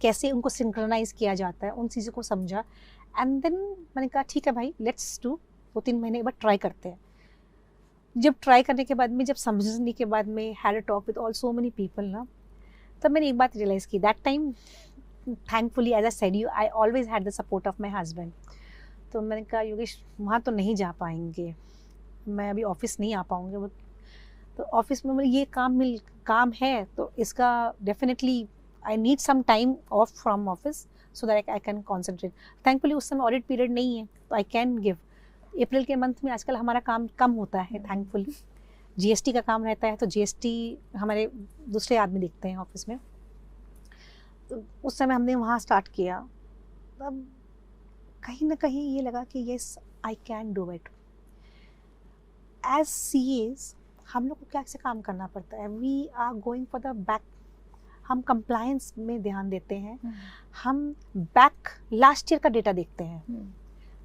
कैसे उनको सिंक्रोनाइज किया जाता है, उन चीज़ों को समझा। एंड देन मैंने कहा ठीक है भाई, लेट्स डू, 2-3 महीने एक बार ट्राई करते हैं। जब ट्राई करने के बाद में, जब समझने के बाद में, had a talk with all so many people ना, तब मैंने एक बात रियलाइज़ की। That time thankfully as I said you, I always had the support of my husband. तो मैंने कहा योगेश वहाँ तो नहीं जा पाएंगे, मैं अभी ऑफिस नहीं आ पाऊँगी, तो ऑफिस में ये काम है, तो इसका definitely I need some time off from office so that I can concentrate. Thankfully उस समय ऑडिट पीरियड नहीं है, तो आई कैन गिव। अप्रैल के मंथ में आजकल हमारा काम कम होता है थैंकफुली, GST का काम रहता है, तो GST हमारे दूसरे आदमी देखते हैं ऑफिस में। तो उस समय हमने वहाँ स्टार्ट किया, तब कहीं ना कहीं ये लगा कि yes I can do it. As CAs हम लोग को क्या से काम करना पड़ता है, we are going for the back, हम कंप्लायंस में ध्यान देते हैं, हम बैक लास्ट ईयर का डेटा देखते हैं।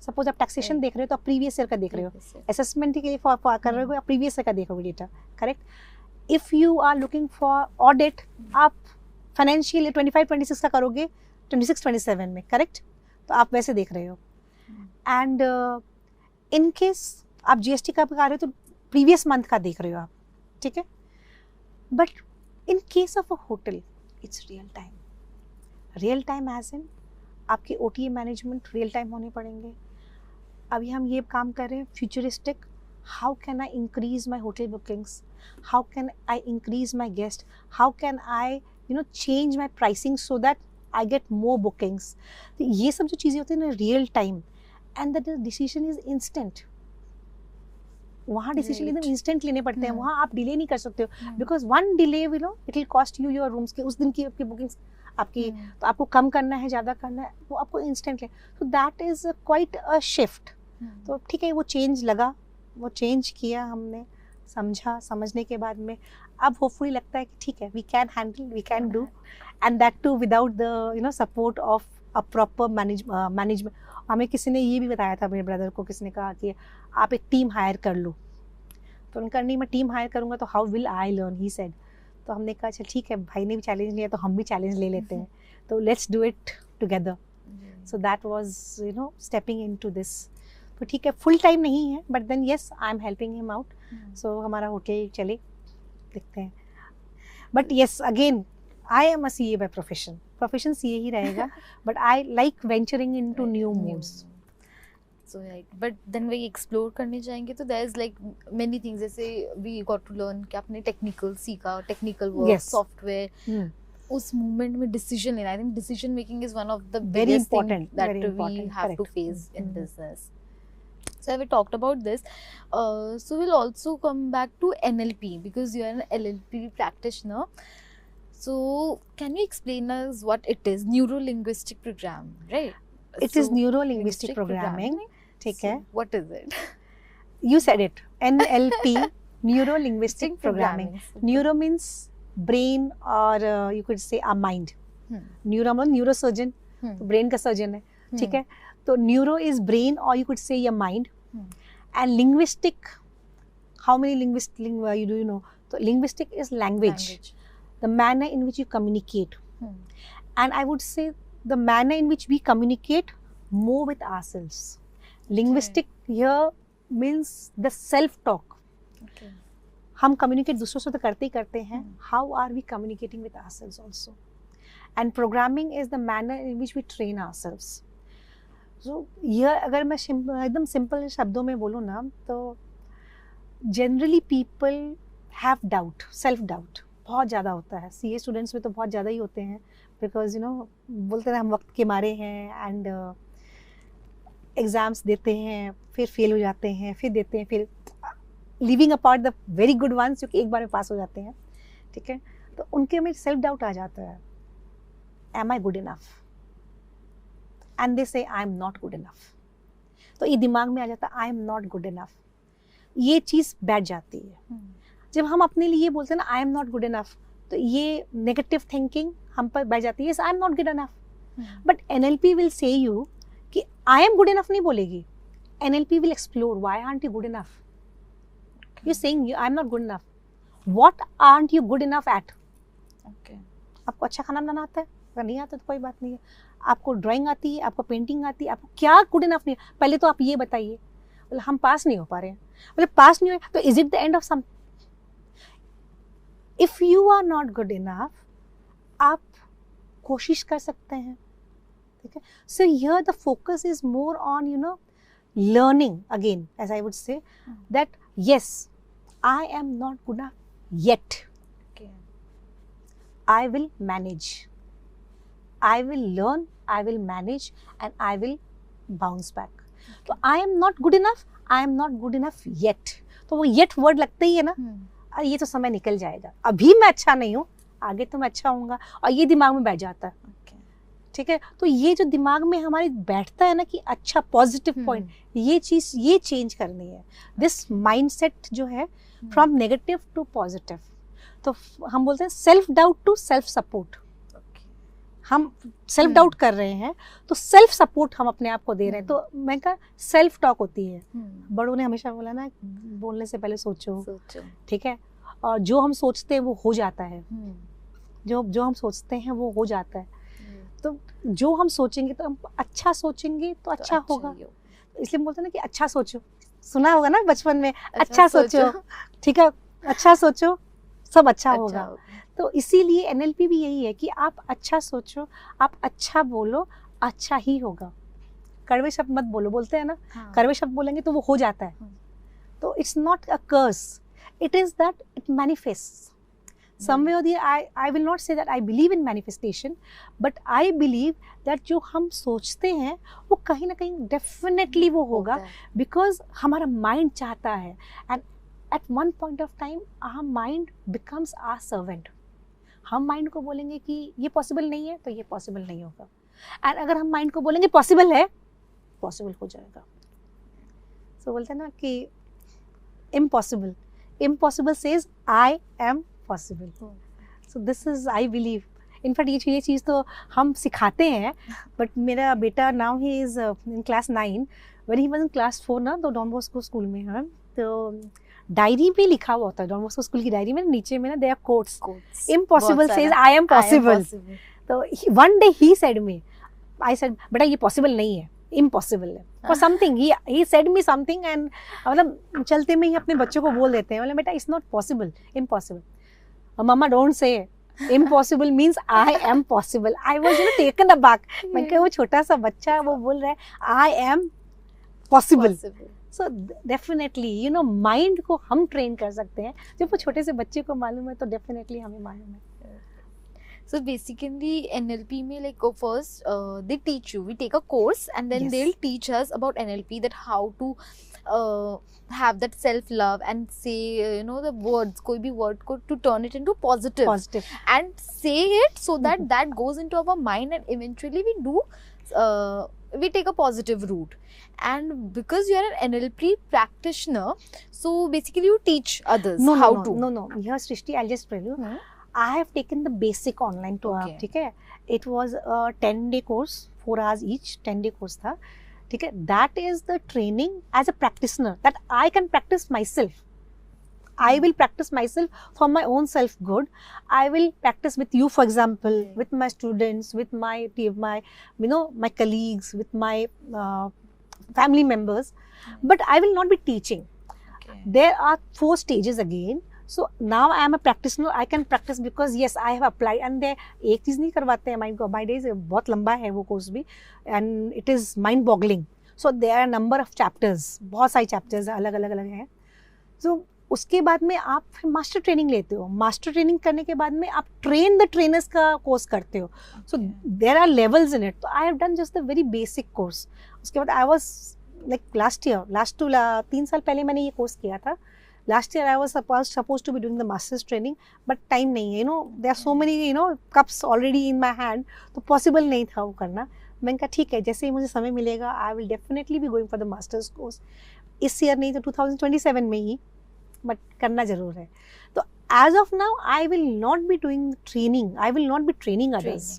सपोज आप टैक्सेशन देख रहे हो तो आप प्रीवियस ईयर का देख रहे हो, असेसमेंट के लिए कर रहे हो आप प्रीवियस ईयर का देखोगे data, correct. If you are looking for audit, आप फाइनेंशियल 25-26 का करोगे 26-27 में, करेक्ट, तो आप वैसे देख रहे हो। एंड इन केस आप GST का कर रहे हो तो प्रीवियस मंथ का देख रहे हो आप, ठीक है। But in case of a hotel it's real time as in आपके OTA मैनेजमेंट रियल टाइम होने पड़ेंगे। अभी हम ये काम कर रहे हैं futuristic, how can I increase my hotel bookings, how can I increase my guest, how can I change my pricing so that I get more bookings. तो ये सब जो चीज़ें होती हैं ना real time, and that decision is instant. वहाँ decision एकदम इंस्टेंट लेने पड़ते हैं, वहाँ आप डिले नहीं कर सकते हो, because one delay it will cost you your rooms के उस दिन की आपकी बुकिंग्स आपकी, तो आपको कम करना है ज़्यादा करना है, वो आपको instantly, so that is quite a shift. तो ठीक है, वो चेंज लगा, वो चेंज किया हमने, समझा, समझने के बाद में अब होपफुली लगता है कि ठीक है, we can handle, we can do, and that too without the support of a proper management. हमें किसी ने ये भी बताया था, मेरे ब्रदर को किसी ने कहा कि आप एक टीम हायर कर लो. तो उन्होंने कहा नहीं, मैं टीम हायर करूँगा तो how will I learn, he said. तो हमने कहा चल ठीक है, भाई ने भी चैलेंज लिया तो हम भी चैलेंज ले लेते हैं, तो let's do it together. So that was stepping into this. तो ठीक है, फुल टाइम नहीं है, but then yes, I am helping him out. So हमारा होटल चले, देखते हैं. But yes, again I am a CA by profession CA ही रहेगा, but I like venturing into new modes. So like, but then we explore करने जाएंगे तो there is like many things, जैसे we got to learn कि आपने technical सीखा, technical work, Yes. software. उस moment में decision लेना, I think decision making is one of the Very biggest thing important, that very we important, have to correct. face in business. So we talked about this. So we'll also come back to NLP because you are an NLP practitioner. So can you explain us what it is? Neuro-linguistic program, right? It is neuro-linguistic programming. ठीक है. What is it? You said it. NLP, neuro-linguistic programming. Neuro means brain or you could say our mind. Neuro means neurosurgeon. तो brain का surgeon है, ठीक है. तो neuro is brain or you could say your mind. And linguistic, how many do you know? So linguistic is language. The manner in which you communicate. And I would say the manner in which we communicate more with ourselves. Linguistic here means the self-talk. Okay. हम communicate दूसरों से तो करते ही करते हैं. How are we communicating with ourselves also? And programming is the manner in which we train ourselves. So here अगर मैं एकदम simple शब्दों में बोलूँ ना, तो generally people have doubt, self-doubt बहुत ज़्यादा होता है. CA students में तो बहुत ज़्यादा ही होते हैं, because बोलते हैं हम वक्त के मारे हैं, and एग्ज़ाम्स देते हैं, फिर फेल हो जाते हैं, फिर देते हैं, फिर living apart the very good ones जो कि एक बार में पास हो जाते हैं, ठीक है. तो उनके में सेल्फ डाउट आ जाता है, am I good enough, and they say I am not good enough. तो ये दिमाग में आ जाता है, I am not good enough. ये चीज़ बैठ जाती है. जब हम अपने लिए बोलते हैं ना, आई एम नॉट गुड इनफ, तो ये नेगेटिव थिंकिंग हम पर बैठ जाती है, I am not good enough. But NLP will say you कि आई एम गुड इनफ नहीं बोलेगी. NLP will explore why aren't you good enough. You saying I am not good enough, what aren't you good enough eight. आपको अच्छा खाना बनाना आता है? अगर नहीं आता तो कोई बात नहीं है. आपको ड्राइंग आती है, आपको पेंटिंग आती है, आपको क्या गुड इनफ नहीं है, पहले तो आप ये बताइए. मतलब हम पास नहीं हो पा रहे हैं, मतलब पास नहीं हो, तो is it the end of some. If you are not good enough, आप कोशिश कर सकते हैं, ठीक है. So here the focus is more on learning again, as I would say, that yes, I am not good enough yet. Okay. I will manage, I will learn, I will manage, and I will bounce back. तो I am not good enough, I am not good enough yet. तो वो yet word लगता ही है ना, अरे ये तो समय निकल जाएगा, अभी मैं अच्छा नहीं हूँ, आगे तो मैं अच्छा होऊंगा, और ये दिमाग में बैठ जाता है, ठीक है. तो ये जो दिमाग में हमारे बैठता है ना कि अच्छा पॉजिटिव पॉइंट, ये चीज़ ये चेंज करनी है. दिस माइंडसेट जो है फ्रॉम नेगेटिव टू पॉजिटिव. तो हम बोलते हैं self doubt to self support. हम सेल्फ डाउट कर रहे हैं तो सेल्फ सपोर्ट हम अपने आप को दे रहे हैं. तो मैं कहा सेल्फ टॉक होती है. बड़ों ने हमेशा बोला ना, बोलने से पहले सोचो, ठीक है. और जो हम सोचते हैं वो हो जाता है, जो हम सोचते हैं वो हो जाता है. तो जो हम सोचेंगे, तो हम अच्छा सोचेंगे तो अच्छा होगा. इसलिए बोलते हैं ना कि अच्छा सोचो. सुना होगा ना बचपन में, अच्छा सोचो, ठीक है, अच्छा सोचो सब अच्छा होगा. तो इसीलिए NLP भी यही है कि आप अच्छा सोचो, आप अच्छा बोलो, अच्छा ही होगा. कड़वे शब्द मत बोलो, बोलते हैं ना, कड़वे शब्द बोलेंगे तो वो हो जाता है. तो it's not a curse, it is that it manifest. somewhere or the I will not say that I believe in manifestation, but I believe that जो हम सोचते हैं वो कहीं ना कहीं definitely वो होगा, because हमारा mind चाहता है, and at one point of time our mind becomes our servant. हम mind को बोलेंगे कि ये possible नहीं है तो ये possible नहीं होगा, and अगर हम mind को बोलेंगे possible है, possible हो जाएगा. So बोलते हैं ना कि impossible says I am possible. So this is I believe. In fact ये चीज़ तो हम सिखाते हैं, but मेरा बेटा now he is in class 9. When he was in class 4 ना, तो डॉन बॉस्को स्कूल में है, तो डायरी पे लिखा हुआ होता है, डॉन बॉस्को स्कूल की डायरी में नीचे में ना there are quotes. Impossible says I am possible. तो one day he said me, I said बेटा ये possible नहीं है, impossible है. For something he said me something, and मतलब चलते में ही अपने बच्चों को बोल देते हैं, मतलब बेटा it's not possible, impossible. Mama don't say impossible means I am possible. I was taken aback. मैं क्या वो छोटा सा बच्चा वो बोल रहा है I am possible. So definitely mind को हम train कर सकते हैं. जब वो छोटे से बच्चे को मालूम है तो definitely हमें मालूम है. So basically NLP में like go first they teach you, we take a course and then they'll teach us about NLP, that how to have that self love and say the words, कोई भी word को to turn it into positive and say it so that that goes into our mind, and eventually we do we take a positive route. And because you are an NLP practitioner, so basically you teach others how to. No. Here Srishti, I'll just tell you. I have taken the basic online to ठीक है. It was a 10-day course, 4 hours each, 10-day course था. ठीक है. That is the training as a practitioner that I can practice myself. I will practice myself for my own self good. I will practice with you, for example, with my students, with my my colleagues, with my family members. But I will not be teaching. There are 4 stages again. So now I am a practitioner. I can practice because yes, I have applied. And they एक चीज़ नहीं करवाते हैं mind को. My days बहुत लंबा है वो course भी, and it is mind boggling. So there are a number of chapters. बहुत सारी chapters अलग हैं. So उसके बाद में आप फिर मास्टर ट्रेनिंग लेते हो. मास्टर ट्रेनिंग करने के बाद में आप ट्रेन द ट्रेनर्स का कोर्स करते हो. So there are levels in it. तो I have done just the very basic course. उसके बाद आई वाज लाइक लास्ट 3 साल पहले मैंने ये कोर्स किया था. Last year I was supposed to be doing the master's training, but time नहीं है. There are so many cups already in my hand, तो possible नहीं था वो करना. मैंने कहा ठीक है, जैसे ही मुझे समय मिलेगा I will definitely be going for the master's course. इस year नहीं तो 2027 में ही, but करना जरूर है. तो as of now I will not be doing training. I will not be training others.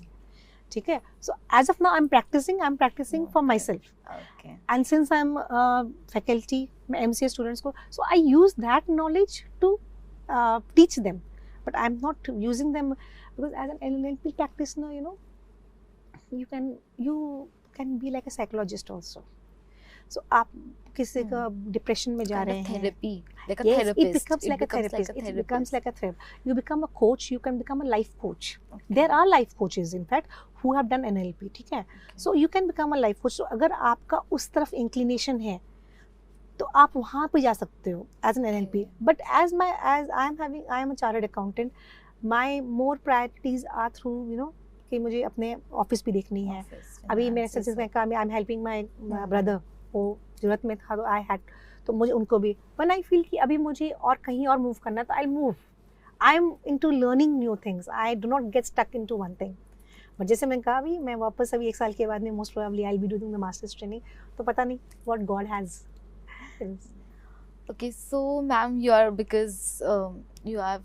ठीक है. So as of now I'm practicing for myself. Okay. And since I'm faculty, MCA students को, so I use that knowledge to teach them. But I'm not using them because as an NLP practitioner, you can be like a psychologist also. So आप किसी का depression में जा रहे हैं, therapy, like a yes, therapist. it becomes like a therapist. It becomes like a therapist. You become a coach. You can become a life coach. Okay. There are life coaches, in fact, who have done NLP. ठीक है. So you can become a life coach. So अगर आपका उस तरफ inclination है, तो आप वहाँ पे जा सकते हो as an NLP. But as I am a chartered accountant, my more priorities are through कि मुझे अपने ऑफिस भी देखनी है. अभी मेरे सक्सेस में काम, आई एम हेल्पिंग माय ब्रदर. वो जरूरत में था तो आई हैड, तो मुझे उनको भी व्हेन आई फील कि अभी मुझे और कहीं और मूव करना, तो I move. I am into learning new things. I do not get stuck into one thing. But जैसे मैंने कहा, अभी मैं वापस अभी 1 साल के बाद में most probably I will be doing the masters training. तो पता नहीं what God has. Okay, so ma'am, because you have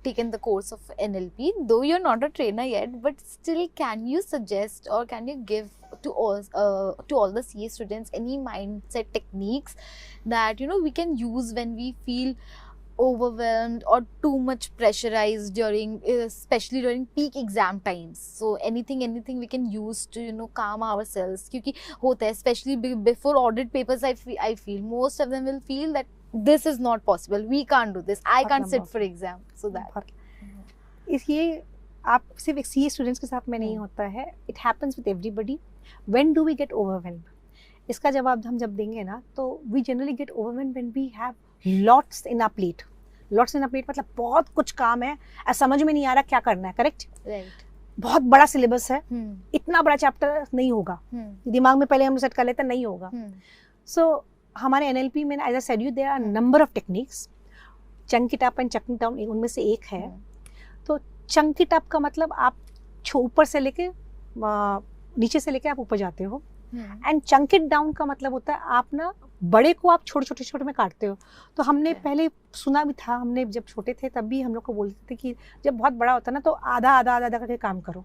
taken the course of NLP, though you're not a trainer yet, but still, can you suggest or can you give to all the CA students any mindset techniques that we can use when we feel overwhelmed or too much pressurized especially during peak exam times? So anything we can use to calm ourselves, क्योंकि होता है especially before audit papers. I feel most of them will feel that this is not possible, we can't do this, I can't sit for exam. So that इसलिए आप सिर्फ एक CA students के साथ में नहीं होता है. It happens with everybody. When do we get overwhelmed? इसका जवाब हम जब देंगे ना, तो we generally get overwhelmed when we have lots in our plate. Lots in a plate मतलब बहुत कुछ काम है, समझ में नहीं आ रहा क्या करना है, करेक्ट? राइट। बहुत बड़ा सिलेबस है, इतना बड़ा चैप्टर नहीं होगा, दिमाग में पहले हम सेट कर लेते हैं, नहीं होगा। सो हमारे एनएलपी में as I said you there are number of techniques, chunk it up and chunk it down उनमें से एक है। तो चंक इट अप का मतलब आप ऊपर से लेके नीचे से लेके आप ऊपर जाते हो, एंड चंक इट डाउन का मतलब होता है आप ना बड़े को आप छोटे छोटे छोटे में काटते हो। तो हमने पहले सुना भी था, हमने जब छोटे थे तब भी हम लोग को बोलते थे कि जब बहुत बड़ा होता है ना तो आधा आधा आधा आधा करके काम करो,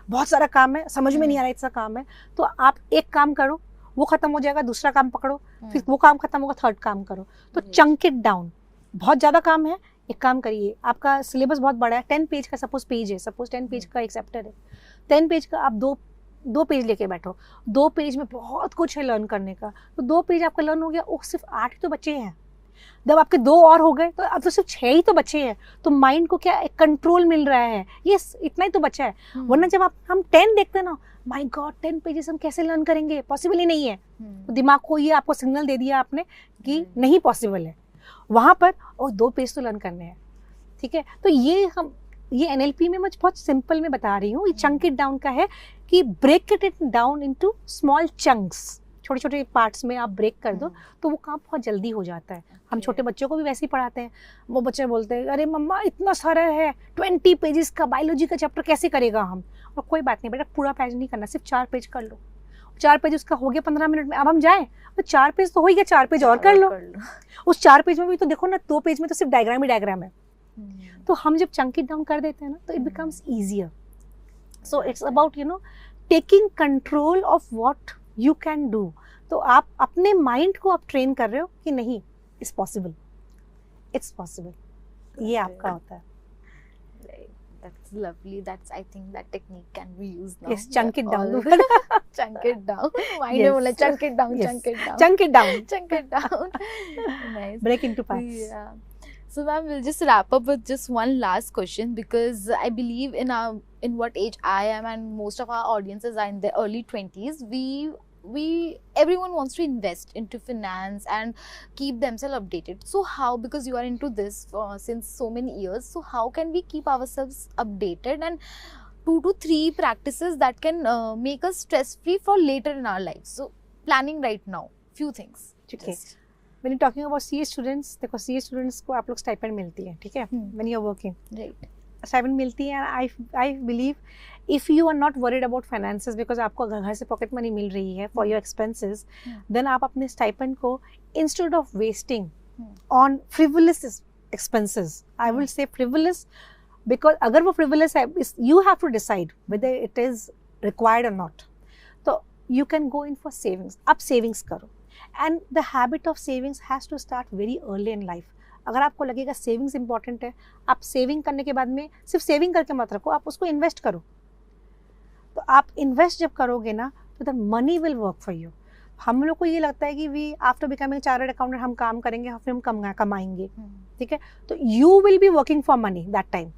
बहुत सारा काम है, समझ में नहीं आ रहा इतना काम है, तो आप एक काम करो, वो खत्म हो जाएगा, दूसरा काम पकड़ो, फिर वो काम खत्म होगा, थर्ड काम करो। तो चंक इट डाउन, बहुत ज़्यादा काम है, एक काम करिए, आपका सिलेबस बहुत बड़ा है, 10 पेज का सपोज पेज है, सपोज 10 पेज का एक चैप्टर है, 10 पेज का आप दो पेज लेके बैठो, 2 पेज में बहुत कुछ है लर्न करने का, तो 2 पेज आपका लर्न हो गया, वो सिर्फ 8 ही तो बचे हैं। जब आपके 2 और हो गए तो अब तो सिर्फ 6 ही तो बचे हैं, तो माइंड को क्या एक कंट्रोल मिल रहा है, ये इतना ही तो बचा है। वरना जब हम 10 देखते हैं ना, माय गॉड 10 पेजेस हम कैसे लर्न करेंगे, पॉसिबल ही नहीं है। तो दिमाग को ये आपको सिग्नल दे दिया आपने कि नहीं पॉसिबल है, वहाँ पर और 2 पेज तो लर्न करने हैं, ठीक है। तो ये एनएलपी में मैं बहुत सिंपल में बता रही हूँ, ये चंक इट डाउन का है कि break it down into small chunks, छोटे छोटे पार्ट्स में आप ब्रेक कर दो तो वो काम बहुत जल्दी हो जाता है। हम छोटे बच्चों को भी वैसे ही पढ़ाते हैं, वो बच्चे बोलते हैं अरे मम्मा इतना सारा है, 20 पेजेस का बायोलॉजी का चैप्टर कैसे करेगा हम, और कोई बात नहीं बेटा, पूरा पेज नहीं करना, सिर्फ 4 पेज कर लो, 4 पेज उसका हो गया 15 मिनट में। अब हम जाएं तो 4 पेज तो हो ही गया, 4 पेज और कर लो। उस 4 पेज में भी तो देखो ना, 2 पेज में तो सिर्फ डायग्राम ही डायग्राम है। तो हम जब चंक इट डाउन कर देते हैं ना तो it becomes easier. So it's about taking control of what you can do. तो आप अपने माइंड को आप ट्रेन कर रहे हो कि नहीं, इट्स पॉसिबल, इट्स पॉसिबल, ये आपका होता है। That's lovely. I think that technique can be used now. Yes, chunk it down. Chunk it down. Mind yes. बोला chunk it down, yes. Chunk it down. Chunk it down. Chunk it down. Nice. Break into parts. Yeah. So ma'am, we'll just wrap up with just one last question, because I believe in what age I am and most of our audiences are in their early 20s. Everyone wants to invest into finance and keep themselves updated. So how, because you are into this since so many years, so how can we keep ourselves updated, and 2 to 3 practices that can make us stress free for later in our lives? So planning right now, few things. Okay. When you're talking about CA students, देखो CA students को आप लोग stipend मिलती है, ठीक है, when you're working, right, stipend मिलती है। I believe if you are not worried about finances, because आपको घर से पॉकेट मनी मिल रही है फॉर योर एक्सपेंसेस, देन आप अपने स्टाइपेंड को instead of wasting on frivolous expenses, I will say frivolous, because अगर वो फ्रिवुलस है, you have to decide whether it is required और नॉट। तो you can go in for savings, आप savings करो, and the habit of savings has to start very early in life. अगर आपको लगेगा सेविंग्स इंपॉर्टेंट है, आप सेविंग करने के बाद में सिर्फ सेविंग करके मत रखो, आप उसको इन्वेस्ट करो। तो आप इन्वेस्ट जब करोगे ना तो the money will work for you. हम लोग को ये लगता है कि we after becoming chartered accountant हम काम करेंगे, फिर हम कमाएंगे, ठीक है, तो you will be working for money that time,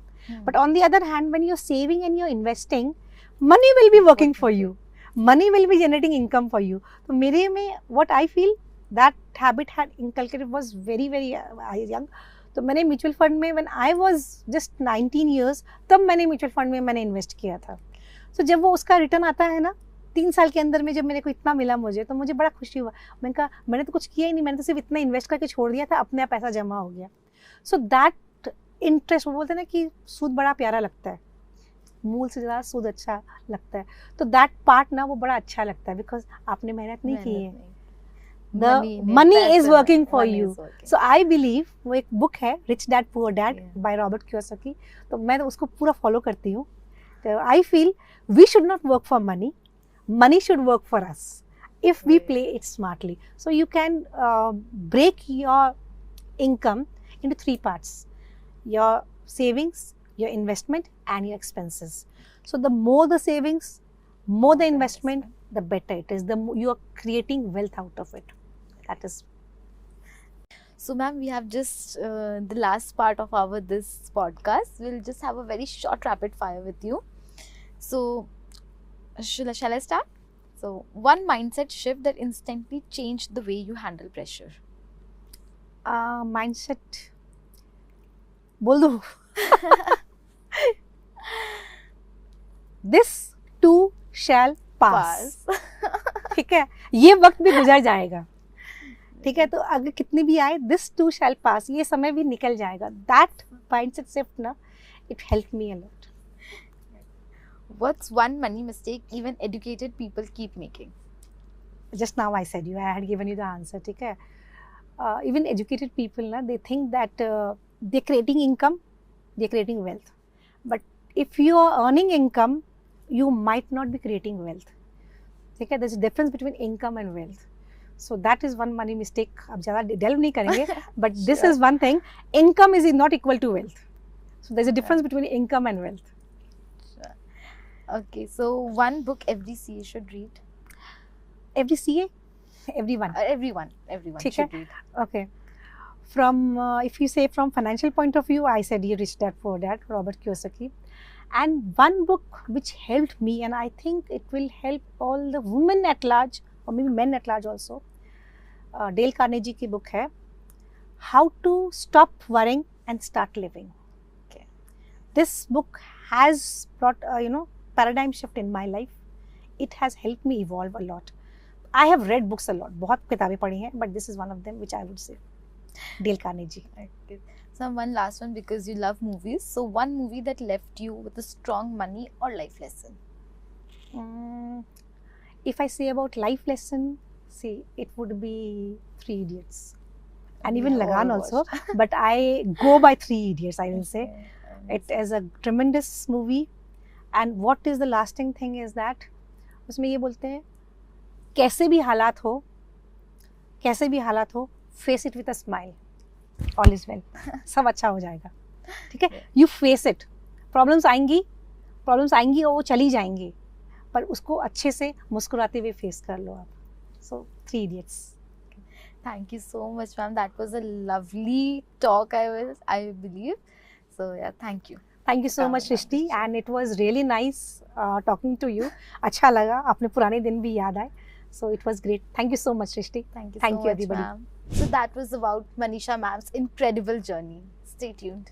but on the other hand when you are saving and you are investing, money will be working for you, money will be generating income for you. तो मेरे में what I feel that habit had inculcated was very very young. तो मैंने mutual fund में when I was just 19 years, तब मैंने mutual fund में मैंने इन्वेस्ट किया था। So जब वो उसका रिटर्न आता है ना 3 साल के अंदर में, जब मेरे को इतना मिला मुझे, तो मुझे बड़ा खुशी हुआ। मैंने कहा मैंने तो कुछ किया ही नहीं, मैंने तो सिर्फ इतना इन्वेस्ट करके छोड़ दिया था, अपने पैसा जमा हो गया। सो दैट इंटरेस्ट, वो बोलते हैं ना कि सूद बड़ा प्यारा लगता है, मूल से ज़्यादा सूद अच्छा लगता है, तो दैट पार्ट ना वो बड़ा अच्छा लगता है, बिकॉज आपने मेहनत नहीं की है, the money is working for you. So I believe वो एक बुक है Rich Dad Poor Dad by Robert Kiyosaki, तो मैं उसको पूरा फॉलो करती हूँ। तो I feel we should not work for money, money should work for us if we play it smartly. So you can break your income into 3 parts: your savings, your investment and your expenses. So the more the savings, more the investment, the better it is, the more you are creating wealth out of it. That is. So ma'am, we have just the last part of this podcast. We'll just have a very short rapid fire with you. So shall I start? So one mindset shift that instantly changed the way you handle pressure. Mindset बोल दो this to शैल पास, ठीक है, ये वक्त भी गुजर जाएगा, ठीक है, तो अगर कितने भी आए, दिस टू शैल पास, ये समय भी निकल जाएगा. दैट माइंडसेट शिफ्ट ना, it help me a lot. What's one money mistake even educated people keep making? Just now I said you, I had given you the answer, ठीक है. Even educated people ना, they think that they're creating income, they're creating wealth, but if you are earning income, you might not be creating wealth, ठीक है. There's a difference between income and wealth. So that is one money mistake. अब ज़्यादा delve नहीं करेंगे, but this Sure. is one thing. Income is not equal to wealth. So there's a difference between income and wealth. Sure. Okay, so one book every CA should read. Every CA, everyone. Everyone ठीक should है. read. Okay. From if you say from financial point of view, I said you Rich Dad Poor Dad, Robert Kiyosaki. And one book which helped me, and I think it will help all the women at large, or maybe men at large also. Dale Carnegie की book है How to Stop Worrying and Start Living. Okay. This book has brought paradigm shift in my life. It has helped me evolve a lot. I have read books a lot. बहुत किताबें पढ़ी हैं, but this is one of them which I would say. Dale Carnegie. Okay. So one last one, because you love movies. So one movie that left you with a strong money or life lesson. If I say about life lesson, see, it would be Three Idiots. And even Yeah, Lagan all also. watched. But I go by Three Idiots, I will say. Okay. It is a tremendous movie. And what is the lasting thing is that उसमें ये बोलते हैं कैसे भी हालात हो face it with a smile, all is well, सब अच्छा हो जाएगा, ठीक है. यू फेस इट, प्रॉब्लम्स आएंगी और वो चली जाएंगी, पर उसको अच्छे से मुस्कुराते हुए फेस कर लो आप. So three idiots. Thank you so much, ma'am. That was a lovely talk, I believe. So yeah, thank you. Thank you so much Srishti, and it was really nice talking to you. अच्छा लगा, अपने पुराने दिन भी याद आए. So it was great. Thank you so much, Srishti. Thank you Thank so you, much, everybody. ma'am. So that was about Manisha ma'am's incredible journey. Stay tuned.